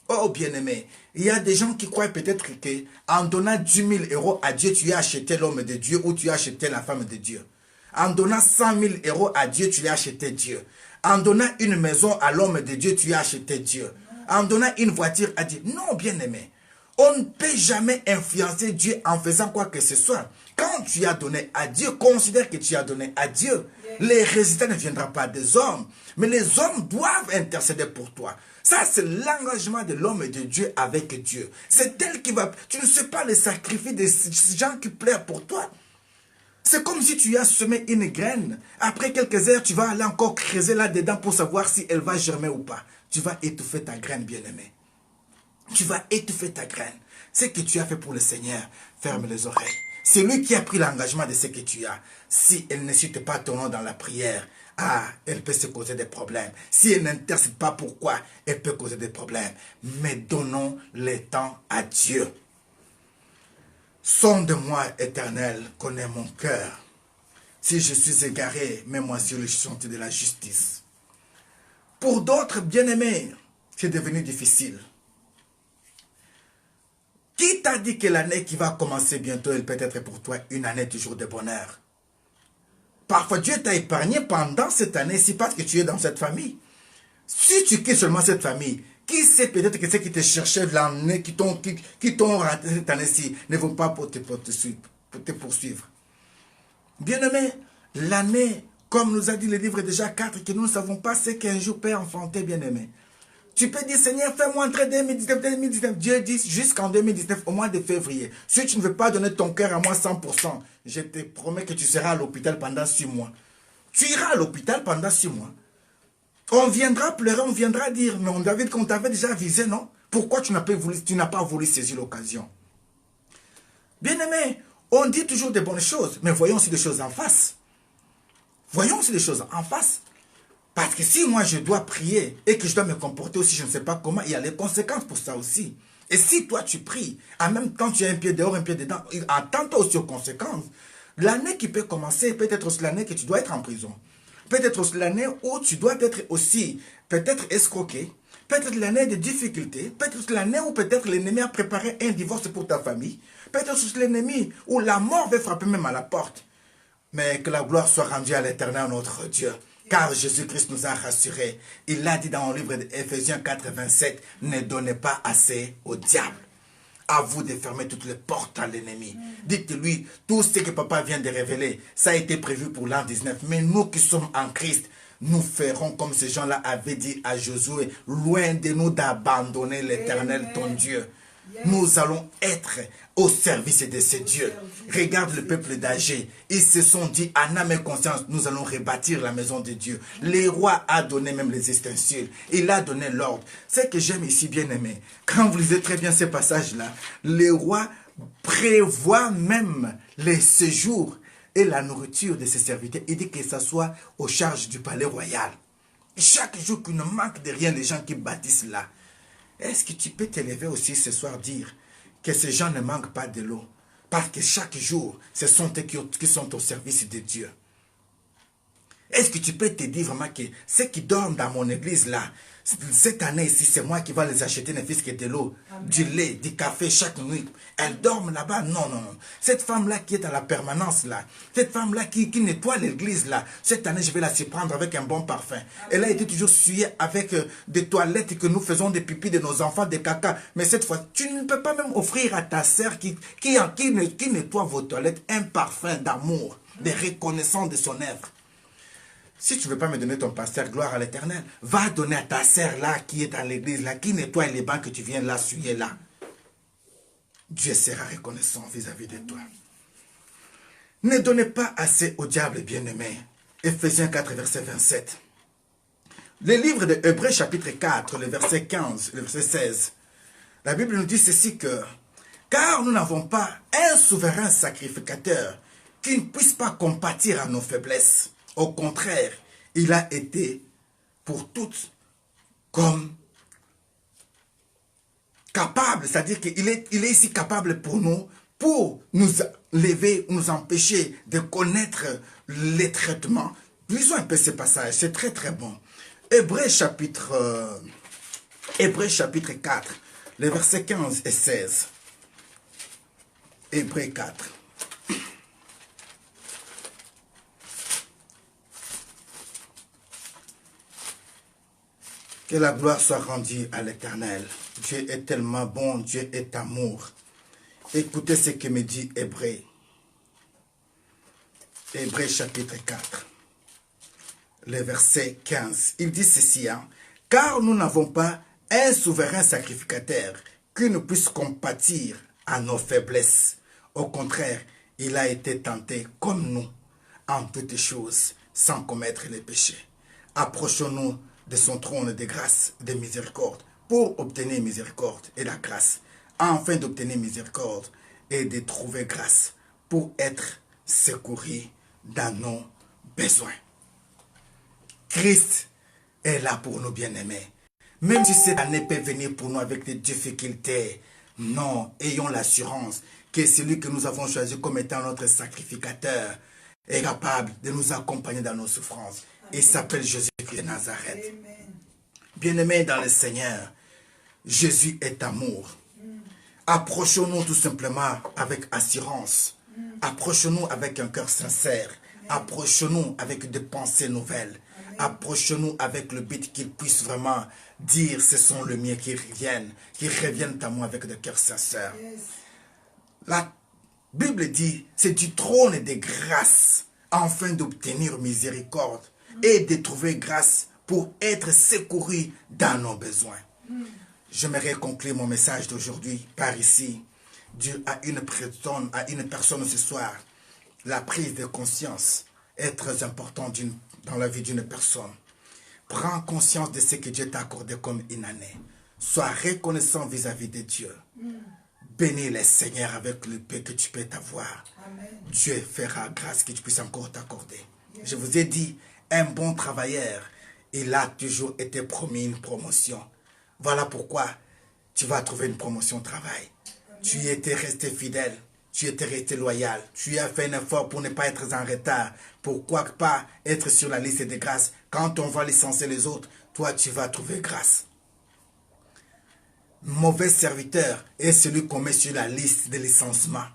Oh bien-aimé, il y a des gens qui croient peut-être qu'en donnant 10 000 euros à Dieu, tu as acheté l'homme de Dieu ou tu as acheté la femme de Dieu. En donnant 100 000 euros à Dieu, tu as acheté Dieu. En donnant une maison à l'homme de Dieu, tu as acheté Dieu. En donnant une voiture à Dieu. Non, bien-aimé. On ne peut jamais influencer Dieu en faisant quoi que ce soit. Quand tu as donné à Dieu, considère que tu as donné à Dieu. Les résultats ne viendront pas des hommes. Mais les hommes doivent intercéder pour toi. Ça, c'est l'engagement de l'homme et de Dieu avec Dieu. C'est elle qui va... Tu ne sais pas le sacrifice des gens qui pleurent pour toi. C'est comme si tu as semé une graine. Après quelques heures, tu vas aller encore creuser là-dedans pour savoir si elle va germer ou pas. Tu vas étouffer ta graine, bien-aimé. Tu vas étouffer ta graine. Ce que tu as fait pour le Seigneur, ferme les oreilles. C'est lui qui a pris l'engagement de ce que tu as. Si elle ne cite pas ton nom dans la prière, elle peut se causer des problèmes. Si elle n'intercède pas pourquoi, elle peut causer des problèmes. Mais donnons le temps à Dieu. Sonde-moi, Éternel, connais mon cœur. Si je suis égaré, mets-moi sur le chantier de la justice. Pour d'autres bien-aimés, c'est devenu difficile. Qui t'a dit que l'année qui va commencer bientôt, elle peut être pour toi une année toujours de bonheur? Parfois, Dieu t'a épargné pendant cette année-ci parce que tu es dans cette famille. Si tu quittes seulement cette famille, qui sait peut-être que ceux qui te cherchaient l'année, qui t'ont raté cette année-ci, ne vont pas pour te poursuivre. Bien-aimé, l'année, comme nous a dit le livre de Jacques 4, que nous ne savons pas ce qu'un jour peut enfanter, bien-aimé. Tu peux dire, Seigneur, fais-moi entrer 2019. Dieu dit jusqu'en 2019, au mois de février. Si tu ne veux pas donner ton cœur à moi 100%, je te promets que tu seras à l'hôpital pendant 6 mois. Tu iras à l'hôpital pendant 6 mois. On viendra pleurer, on viendra dire, mais on t'avait déjà avisé, non? Pourquoi tu n'as pas voulu saisir l'occasion? Bien-aimé, on dit toujours des bonnes choses, mais voyons aussi des choses en face. Voyons aussi des choses en face. Parce que si moi je dois prier et que je dois me comporter aussi, je ne sais pas comment, il y a les conséquences pour ça aussi. Et si toi tu pries, en même temps tu as un pied dehors, un pied dedans, attends-toi aussi aux conséquences. L'année qui peut commencer, peut-être aussi l'année que tu dois être en prison. Peut-être aussi l'année où tu dois être aussi, peut-être escroqué. Peut-être l'année de difficultés. Peut-être l'année où peut-être l'ennemi a préparé un divorce pour ta famille. Peut-être aussi l'ennemi où la mort va frapper même à la porte. Mais que la gloire soit rendue à l'Éternel, notre Dieu. Car Jésus-Christ nous a rassurés. Il l'a dit dans le livre d'Éphésiens 4, 27, ne donnez pas assez au diable. À vous de fermer toutes les portes à l'ennemi. Dites-lui, tout ce que papa vient de révéler, ça a été prévu pour l'an 19. Mais nous qui sommes en Christ, nous ferons comme ces gens-là avaient dit à Josué, loin de nous d'abandonner l'Éternel, ton Dieu. Nous allons être au service de ces dieux. Regarde le peuple d'Agé. Ils se sont dit, en âme et conscience, nous allons rebâtir la maison de Dieu. Le roi a donné même les ustensiles. Il a donné l'ordre. Ce que j'aime ici, bien aimé, quand vous lisez très bien ces passages-là, le roi prévoit même les séjours et la nourriture de ses serviteurs. Il dit que ça soit aux charges du palais royal. Chaque jour qu'il ne manque de rien, les gens qui bâtissent là. Est-ce que tu peux t'élever aussi ce soir dire que ces gens ne manquent pas de l'eau? Parce que chaque jour, ce sont eux qui sont au service de Dieu. Est-ce que tu peux te dire vraiment que ceux qui dorment dans mon église là, cette année ici, c'est moi qui vais les acheter ne fût-ce que de l'eau, du lait, du café chaque nuit. Elles dorment là-bas. Non, non, non. Cette femme-là qui est à la permanence là, cette femme-là qui nettoie l'église là, cette année je vais la surprendre avec un bon parfum. Elle a été toujours souillée avec des toilettes que nous faisons des pipis de nos enfants, des caca. Mais cette fois, tu ne peux pas même offrir à ta sœur qui nettoie vos toilettes un parfum d'amour, de reconnaissance de son œuvre. Si tu ne veux pas me donner ton pasteur, gloire à l'Éternel, va donner à ta sœur là, qui est à l'église là, qui nettoie les bancs que tu viens là, souiller là. Dieu sera reconnaissant vis-à-vis de toi. Ne donnez pas assez au diable, bien-aimé. Éphésiens 4, verset 27. Le livre de Hébreux, chapitre 4, le verset 15, le verset 16. La Bible nous dit ceci que, car nous n'avons pas un souverain sacrificateur qui ne puisse pas compatir à nos faiblesses. Au contraire, il a été pour toutes comme capable, c'est-à-dire qu'il est ici capable pour nous pour nous lever, nous empêcher de connaître les traitements. Lisons un peu ce passage, c'est très très bon. Hébreux chapitre 4, les versets 15 et 16. Hébreux 4. Que la gloire soit rendue à l'Éternel. Dieu est tellement bon, Dieu est amour. Écoutez ce que me dit Hébreux. Hébreux chapitre 4, le verset 15. Il dit ceci, hein, car nous n'avons pas un souverain sacrificateur qui ne puisse compatir à nos faiblesses. Au contraire, il a été tenté comme nous en toutes choses, sans commettre les péchés. Approchons-nous de son trône de grâce et de miséricorde pour obtenir miséricorde et la grâce, afin d'obtenir miséricorde et de trouver grâce pour être secouru dans nos besoins. Christ est là pour nous bien-aimés. Même si cette année peut venir pour nous avec des difficultés, non, ayons l'assurance que celui que nous avons choisi comme étant notre sacrificateur est capable de nous accompagner dans nos souffrances. Il s'appelle Jésus-Christ de Nazareth. Bien-aimés dans le Seigneur, Jésus est amour. Approchons-nous tout simplement avec assurance. Approchons-nous avec un cœur sincère. Approchons-nous avec des pensées nouvelles. Approchons-nous avec le but qu'il puisse vraiment dire ce sont le mien qui reviennent à moi avec des cœurs sincères. La Bible dit, c'est du trône de grâce afin d'obtenir miséricorde et de trouver grâce pour être secouru dans nos besoins. J'aimerais conclure mon message d'aujourd'hui par ici. Dieu à une personne ce soir. La prise de conscience est très importante dans la vie d'une personne. Prends conscience de ce que Dieu t'a accordé comme une année. Sois reconnaissant vis-à-vis de Dieu. Bénis le Seigneur avec le peu que tu peux avoir. Dieu fera grâce que tu puisses encore t'accorder. Je vous ai dit, un bon travailleur, il a toujours été promis une promotion. Voilà pourquoi tu vas trouver une promotion au travail. Tu étais resté fidèle, tu étais resté loyal, tu as fait un effort pour ne pas être en retard. Pourquoi pas être sur la liste des grâces? Quand on va licencier les autres, toi tu vas trouver grâce. Mauvais serviteur est celui qu'on met sur la liste de licenciement.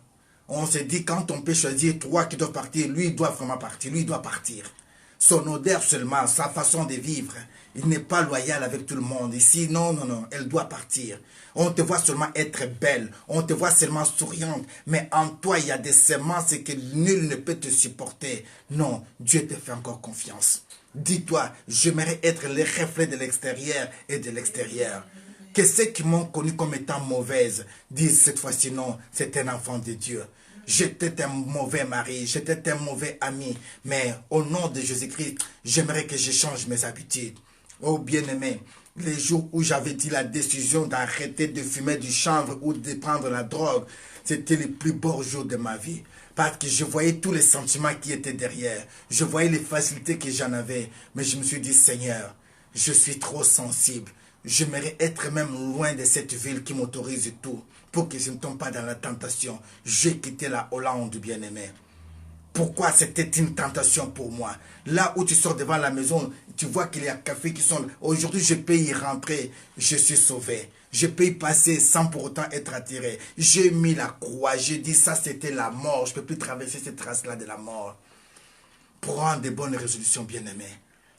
On se dit quand on peut choisir trois qui doivent partir, lui il doit vraiment partir, lui il doit partir. Son odeur seulement, sa façon de vivre, il n'est pas loyal avec tout le monde. Ici, non, non, non, elle doit partir. On te voit seulement être belle, on te voit seulement souriante, mais en toi, il y a des semences que nul ne peut te supporter. Non, Dieu te fait encore confiance. Dis-toi, j'aimerais être le reflet de l'extérieur et de l'extérieur. Que ceux qui m'ont connu comme étant mauvaise disent cette fois-ci non, c'est un enfant de Dieu. J'étais un mauvais mari, j'étais un mauvais ami, mais au nom de Jésus-Christ, j'aimerais que je change mes habitudes. Oh bien-aimé, les jours où j'avais dit la décision d'arrêter de fumer du chanvre ou de prendre la drogue, c'était les plus beaux jours de ma vie. Parce que je voyais tous les sentiments qui étaient derrière. Je voyais les facilités que j'en avais. Mais je me suis dit, Seigneur, je suis trop sensible. J'aimerais être même loin de cette ville qui m'autorise tout. Pour que je ne tombe pas dans la tentation. J'ai quitté la Hollande, bien-aimé. Pourquoi c'était une tentation pour moi? Là où tu sors devant la maison, tu vois qu'il y a café qui sont... Aujourd'hui, je peux y rentrer. Je suis sauvé. Je peux y passer sans pour autant être attiré. J'ai mis la croix. J'ai dit ça, c'était la mort. Je ne peux plus traverser cette trace-là de la mort. Prends des bonnes résolutions, bien-aimé.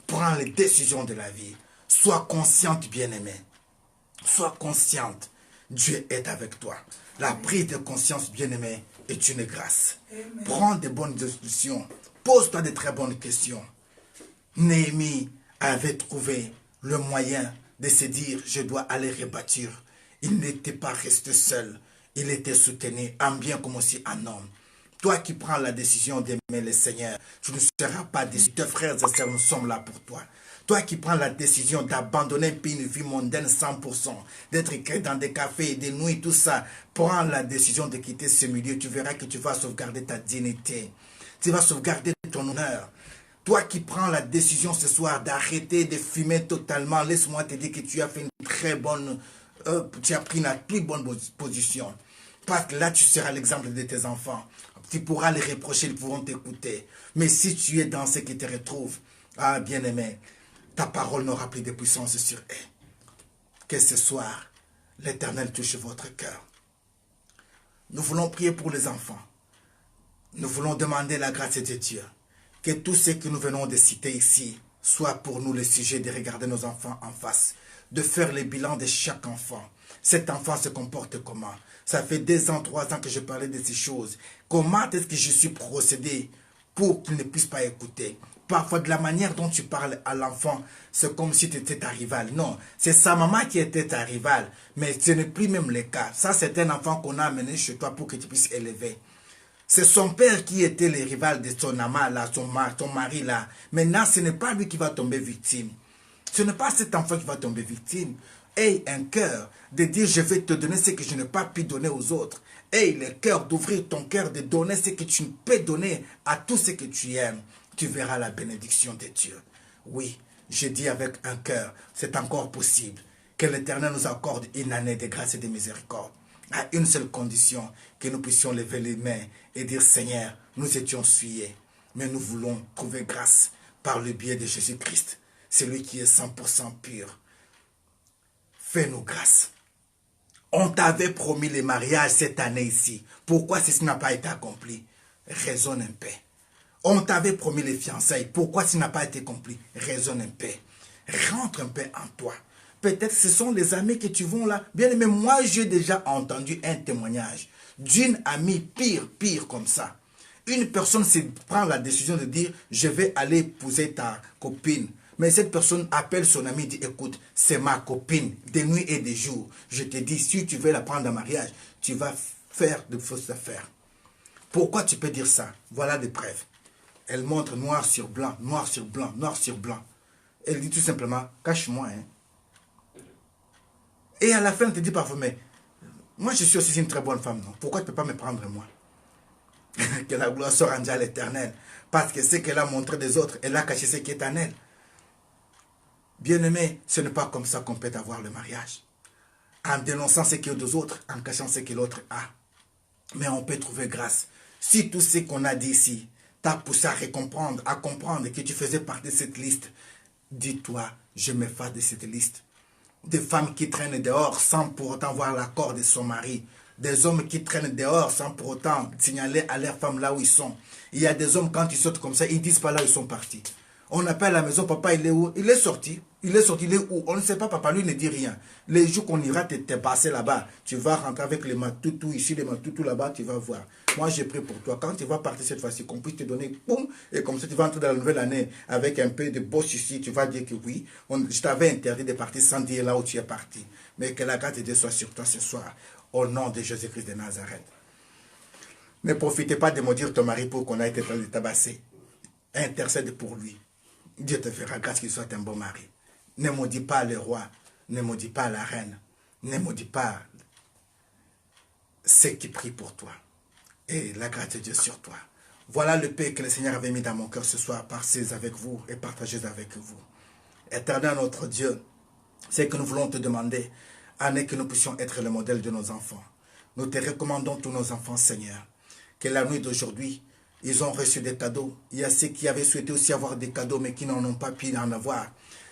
Prends les décisions de la vie. Sois consciente, bien-aimé. Sois consciente. Dieu est avec toi. La prise de conscience, bien-aimé, est une grâce. Amen. Prends de bonnes discussions. Pose-toi de très bonnes questions. Néhémie avait trouvé le moyen de se dire, je dois aller rebâtir. Il n'était pas resté seul. Il était soutenu, en bien comme aussi en homme. Toi qui prends la décision d'aimer le Seigneur, tu ne seras pas déçu. Tes frères et sœurs, nous sommes là pour toi. Toi qui prends la décision d'abandonner une vie mondaine 100%, d'être dans des cafés, des nuits, tout ça, prends la décision de quitter ce milieu, tu verras que tu vas sauvegarder ta dignité. Tu vas sauvegarder ton honneur. Toi qui prends la décision ce soir d'arrêter de fumer totalement, laisse-moi te dire que tu as fait une très bonne, tu as pris la plus bonne position. Parce que là, tu seras l'exemple de tes enfants. Tu pourras les reprocher, ils pourront t'écouter. Mais si tu es dans ce qui te retrouve, ah bien-aimé, ta parole n'aura plus de puissance sur eux. Que ce soir, l'Éternel touche votre cœur. Nous voulons prier pour les enfants. Nous voulons demander la grâce de Dieu. Que tout ce que nous venons de citer ici soit pour nous le sujet de regarder nos enfants en face. De faire le bilan de chaque enfant. Cet enfant se comporte comment? Ça fait 2 ans, 3 ans que je parlais de ces choses. Comment est-ce que je suis procédé pour qu'il ne puisse pas écouter? Parfois, de la manière dont tu parles à l'enfant, c'est comme si tu étais ta rivale. Non, c'est sa maman qui était ta rivale. Mais ce n'est plus même le cas. Ça, c'est un enfant qu'on a amené chez toi pour que tu puisses élever. C'est son père qui était le rival de son amant, là, son mari. Là. Maintenant, ce n'est pas lui qui va tomber victime. Ce n'est pas cet enfant qui va tomber victime. Aie un cœur de dire je vais te donner ce que je n'ai pas pu donner aux autres. Aie le cœur d'ouvrir ton cœur, de donner ce que tu peux donner à tout ce que tu aimes. Tu verras la bénédiction de Dieu. Oui, je dis avec un cœur, c'est encore possible. Que l'Éternel nous accorde une année de grâce et de miséricorde. À une seule condition, que nous puissions lever les mains et dire Seigneur, nous étions souillés, mais nous voulons trouver grâce par le biais de Jésus-Christ, celui qui est 100% pur. Fais-nous grâce. On t'avait promis le mariage cette année ici. Pourquoi ceci n'a pas été accompli? Raisonne un peu. On t'avait promis les fiançailles. Pourquoi ça n'a pas été accompli? Raisonne un peu. Rentre un peu en toi. Peut-être ce sont les amis que tu vois là. Bien aimé, moi j'ai déjà entendu un témoignage d'une amie pire comme ça. Une personne prend la décision de dire je vais aller épouser ta copine. Mais cette personne appelle son ami et dit écoute, c'est ma copine, de nuit et de jour. Je te dis, si tu veux la prendre en mariage, tu vas faire de fausses affaires. Pourquoi tu peux dire ça? Voilà des preuves. Elle montre noir sur blanc, noir sur blanc, noir sur blanc. Elle dit tout simplement, cache-moi. Hein. Et à la fin, elle te dit parfois, mais moi je suis aussi une très bonne femme, non? Pourquoi tu ne peux pas me prendre moi? Que la gloire soit rendue à l'Éternel. Parce que ce qu'elle a montré des autres, elle a caché ce qui est en elle. Bien-aimé, ce n'est pas comme ça qu'on peut avoir le mariage. En dénonçant ce qu'il y a des autres, en cachant ce que l'autre a. Mais on peut trouver grâce. Si tout ce qu'on a dit ici t'a poussé à comprendre que tu faisais partie de cette liste, dis-toi, je m'efface de cette liste. Des femmes qui traînent dehors sans pour autant voir l'accord de son mari. Des hommes qui traînent dehors sans pour autant signaler à leurs femmes là où ils sont. Il y a des hommes, quand ils sortent comme ça, ils disent pas là où ils sont partis. On appelle à la maison, papa, il est où? Il est sorti. Il est où? On ne sait pas, papa, lui ne dit rien. Les jours qu'on ira te passer là-bas, tu vas rentrer avec les matoutous ici, les matoutous là-bas, tu vas voir. Moi, j'ai pris pour toi. Quand tu vas partir cette fois-ci, qu'on puisse te donner, boum, et comme ça, tu vas entrer dans la nouvelle année avec un peu de boss ici, tu vas dire que oui, je t'avais interdit de partir sans dire là où tu es parti. Mais que la grâce de Dieu soit sur toi ce soir, au nom de Jésus-Christ de Nazareth. Ne profitez pas de maudire ton mari pour qu'on ait été tabassé. Intercède pour lui. Dieu te fera grâce qu'il soit un bon mari. Ne maudis pas le roi, ne maudis pas la reine, ne maudis pas ceux qui prient pour toi. Et la grâce de Dieu sur toi. Voilà le paix que le Seigneur avait mis dans mon cœur ce soir, partager avec vous et partager avec vous. Éternel notre Dieu, c'est que nous voulons te demander, Anne, que nous puissions être le modèle de nos enfants. Nous te recommandons tous nos enfants, Seigneur, que la nuit d'aujourd'hui, ils ont reçu des cadeaux. Il y a ceux qui avaient souhaité aussi avoir des cadeaux, mais qui n'en ont pas pu en avoir.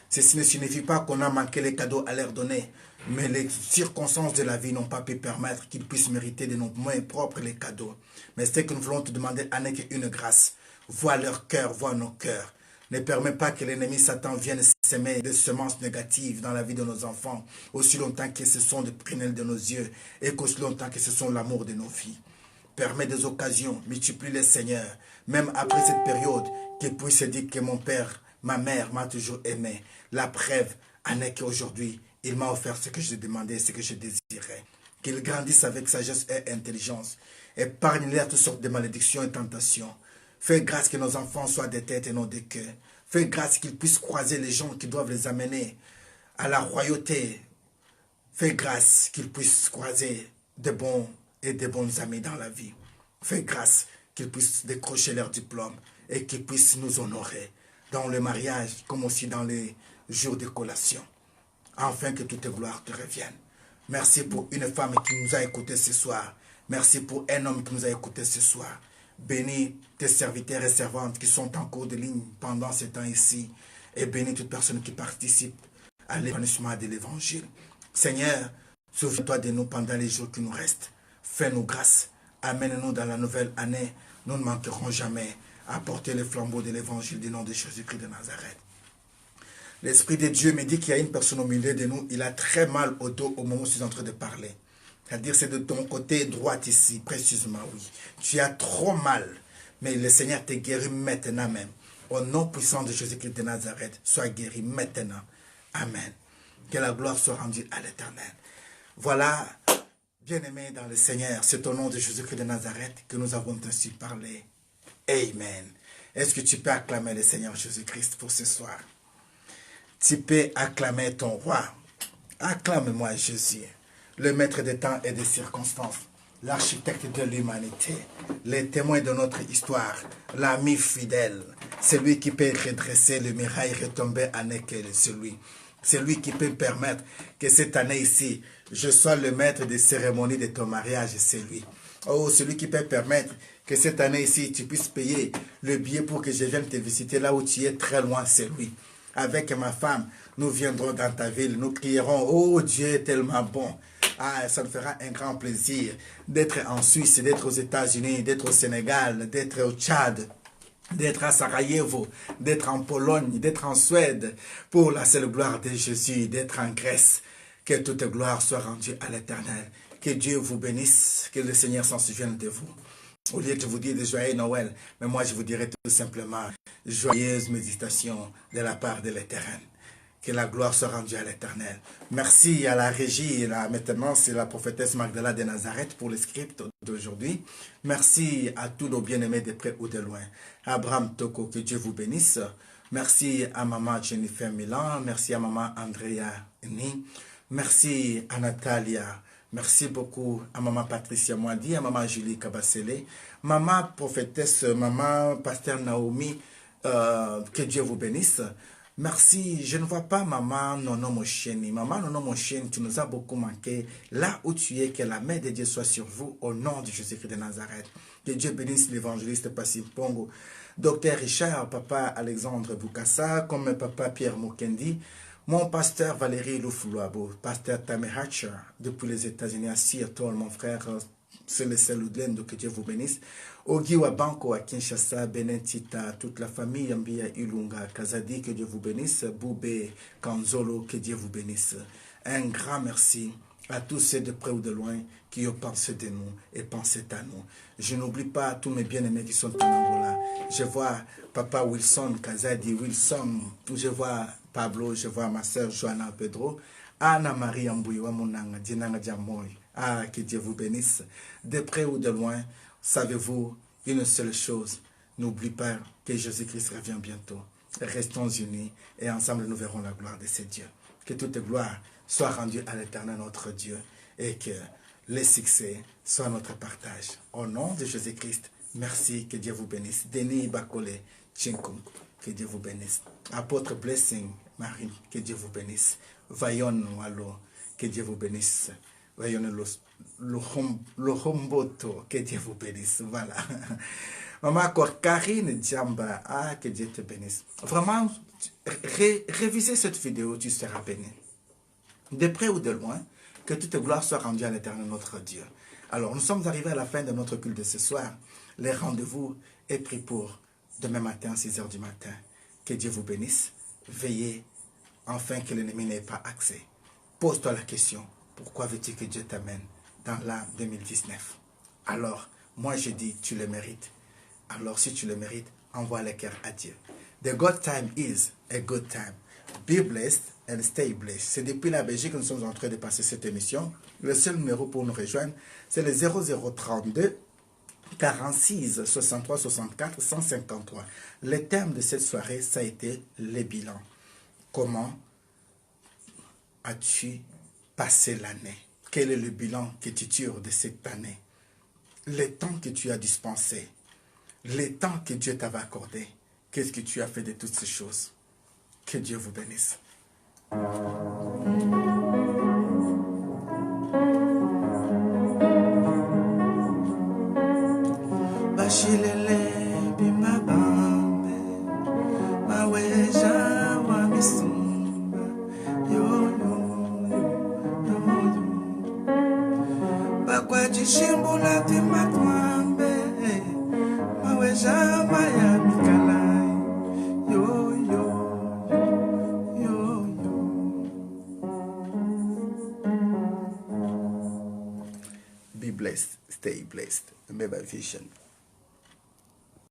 Ceci ne signifie pas qu'on a manqué les cadeaux à leur donner, mais les circonstances de la vie n'ont pas pu permettre qu'ils puissent mériter de nos moyens propres les cadeaux. Mais c'est que nous voulons te demander, Anne, une grâce. Vois leur cœur, vois nos cœurs. Ne permets pas que l'ennemi Satan vienne s'aimer des semences négatives dans la vie de nos enfants, aussi longtemps que ce sont des prunelles de nos yeux et qu'aussi longtemps que ce sont l'amour de nos filles. Permets des occasions, multiplie-les, Seigneur, même après cette période, qu'ils puissent se dire que mon père, ma mère m'a toujours aimé. La preuve en est qu'aujourd'hui, il m'a offert ce que je demandais, ce que je désirais. Qu'il grandisse avec sagesse et intelligence. Épargne-les à toutes sortes de malédictions et tentations. Fais grâce que nos enfants soient des têtes et non des cœurs. Fais grâce qu'ils puissent croiser les gens qui doivent les amener à la royauté. Fais grâce qu'ils puissent croiser de bons et de bonnes amies dans la vie. Fais grâce qu'ils puissent décrocher leur diplôme et qu'ils puissent nous honorer dans le mariage comme aussi dans les jours de collation. Afin que toute gloire te revienne. Merci pour une femme qui nous a écoutés ce soir. Merci pour un homme qui nous a écoutés ce soir. Bénis tes serviteurs et servantes qui sont en cours de ligne pendant ce temps ici. Et bénis toute personne qui participe à l'épanouissement de l'évangile. Seigneur, souviens-toi de nous pendant les jours qui nous restent. Fais-nous grâce. Amène-nous dans la nouvelle année. Nous ne manquerons jamais à porter le flambeau de l'évangile du nom de Jésus-Christ de Nazareth. L'Esprit de Dieu me dit qu'il y a une personne au milieu de nous. Il a très mal au dos au moment où je suis en train de parler. C'est-à-dire c'est de ton côté droit ici, précisément, oui. Tu as trop mal. Mais le Seigneur te guérit maintenant même. Au nom puissant de Jésus-Christ de Nazareth, sois guéri maintenant. Amen. Que la gloire soit rendue à l'Éternel. Voilà, bien-aimés dans le Seigneur, c'est au nom de Jésus-Christ de Nazareth que nous avons ainsi parlé. Amen. Est-ce que tu peux acclamer le Seigneur Jésus-Christ pour ce soir? Tu peux acclamer ton roi. Acclame-moi Jésus, le maître des temps et des circonstances, l'architecte de l'humanité, le témoin de notre histoire, l'ami fidèle, celui qui peut redresser le mirail retombé en équerre, celui qui peut permettre que cette année ici, je sois le maître des cérémonies de ton mariage, c'est lui. Oh, celui qui peut permettre que cette année ici, tu puisses payer le billet pour que je vienne te visiter là où tu es très loin, c'est lui. Avec ma femme, nous viendrons dans ta ville, nous crierons, oh Dieu est tellement bon. Ah, ça nous fera un grand plaisir d'être en Suisse, d'être aux États-Unis, d'être au Sénégal, d'être au Tchad, d'être à Sarajevo, d'être en Pologne, d'être en Suède, pour la seule gloire de Jésus, d'être en Grèce. Que toute gloire soit rendue à l'Éternel. Que Dieu vous bénisse, que le Seigneur s'en souvienne de vous. Au lieu de vous dire de joyeux Noël, mais moi je vous dirais tout simplement joyeuse méditation de la part de l'Éternel. Que la gloire soit rendue à l'Éternel. Merci à la régie. Là, maintenant, c'est la prophétesse Magdala de Nazareth pour le script d'aujourd'hui. Merci à tous nos bien-aimés de près ou de loin. Abraham Toko, que Dieu vous bénisse. Merci à maman Jennifer Milan. Merci à maman Andrea Ni. Merci à Natalia. Merci beaucoup à maman Patricia Moadi, à maman Julie Kabasele, maman prophétesse, maman pasteur Naomi, que Dieu vous bénisse. Merci, je ne vois pas maman Nono Mosheni. Maman Nono Mosheni, tu nous as beaucoup manqué. Là où tu es, que la main de Dieu soit sur vous au nom de Jésus-Christ de Nazareth. Que Dieu bénisse l'évangéliste Passim Pongo, docteur Richard, papa Alexandre Boukassa, comme papa Pierre Mukendi, mon pasteur Valérie Loufoulouabo, pasteur Tamé Hatcher, depuis les États-Unis, à Seattle, mon frère Célestin Ludlendo, que Dieu vous bénisse. Ogiwa Banko à Kinshasa, Benentita, toute la famille Ambia Ilunga, Kazadi, que Dieu vous bénisse. Boubé, Kanzolo, que Dieu vous bénisse. Un grand merci à tous ceux de près ou de loin qui ont pensé de nous et pensé à nous. Je n'oublie pas tous mes bien-aimés qui sont en Angola. Je vois papa Wilson, Kazadi Wilson, je vois Pablo, je vois ma soeur Joanna Pedro, Anna-Marie Ambouiwa Mounanga, Dinanga Djamoy. Ah, que Dieu vous bénisse. De près ou de loin, savez-vous une seule chose, n'oublie pas que Jésus-Christ revient bientôt. Restons unis et ensemble nous verrons la gloire de ce Dieu. Que toute gloire soit rendue à l'Éternel notre Dieu et que le succès soit notre partage. Au nom de Jésus-Christ, merci, que Dieu vous bénisse. Denis Bakole Chinkum, que Dieu vous bénisse. Apôtre Blessing Marine, que Dieu vous bénisse. Vayon Walo, que Dieu vous bénisse. Vayon Lohomboto, que Dieu vous bénisse. Voilà. Maman Karine Djamba, ah, que Dieu te bénisse. Vraiment, révisez cette vidéo, tu seras béni. De près ou de loin, que toute gloire soit rendue à l'Éternel notre Dieu. Alors, nous sommes arrivés à la fin de notre culte de ce soir. Les rendez-vous est pris pour demain matin, 6 h du matin. Que Dieu vous bénisse. Veillez, afin que l'ennemi n'ait pas accès. Pose-toi la question, pourquoi veux-tu que Dieu t'amène dans l'an 2019? Alors, moi je dis, tu le mérites. Alors, si tu le mérites, envoie le cœur à Dieu. The God time is a good time. Be blessed and stay blessed. C'est depuis la Belgique que nous sommes en train de passer cette émission. Le seul numéro pour nous rejoindre, c'est le 0032 46 63 64 153. Le thème de cette soirée, ça a été les bilans. Comment as-tu passé l'année? Quel est le bilan que tu tires de cette année? Le temps que tu as dispensé, le temps que Dieu t'avait accordé, qu'est-ce que tu as fait de toutes ces choses? Que Dieu vous bénisse. Mashilele bimabambe maweja wa misumba yo yo yo yo bakwa jishimbula timatwambe maweja maya mikalai yo yo yo yo. Be blessed, stay blessed. Remember vision.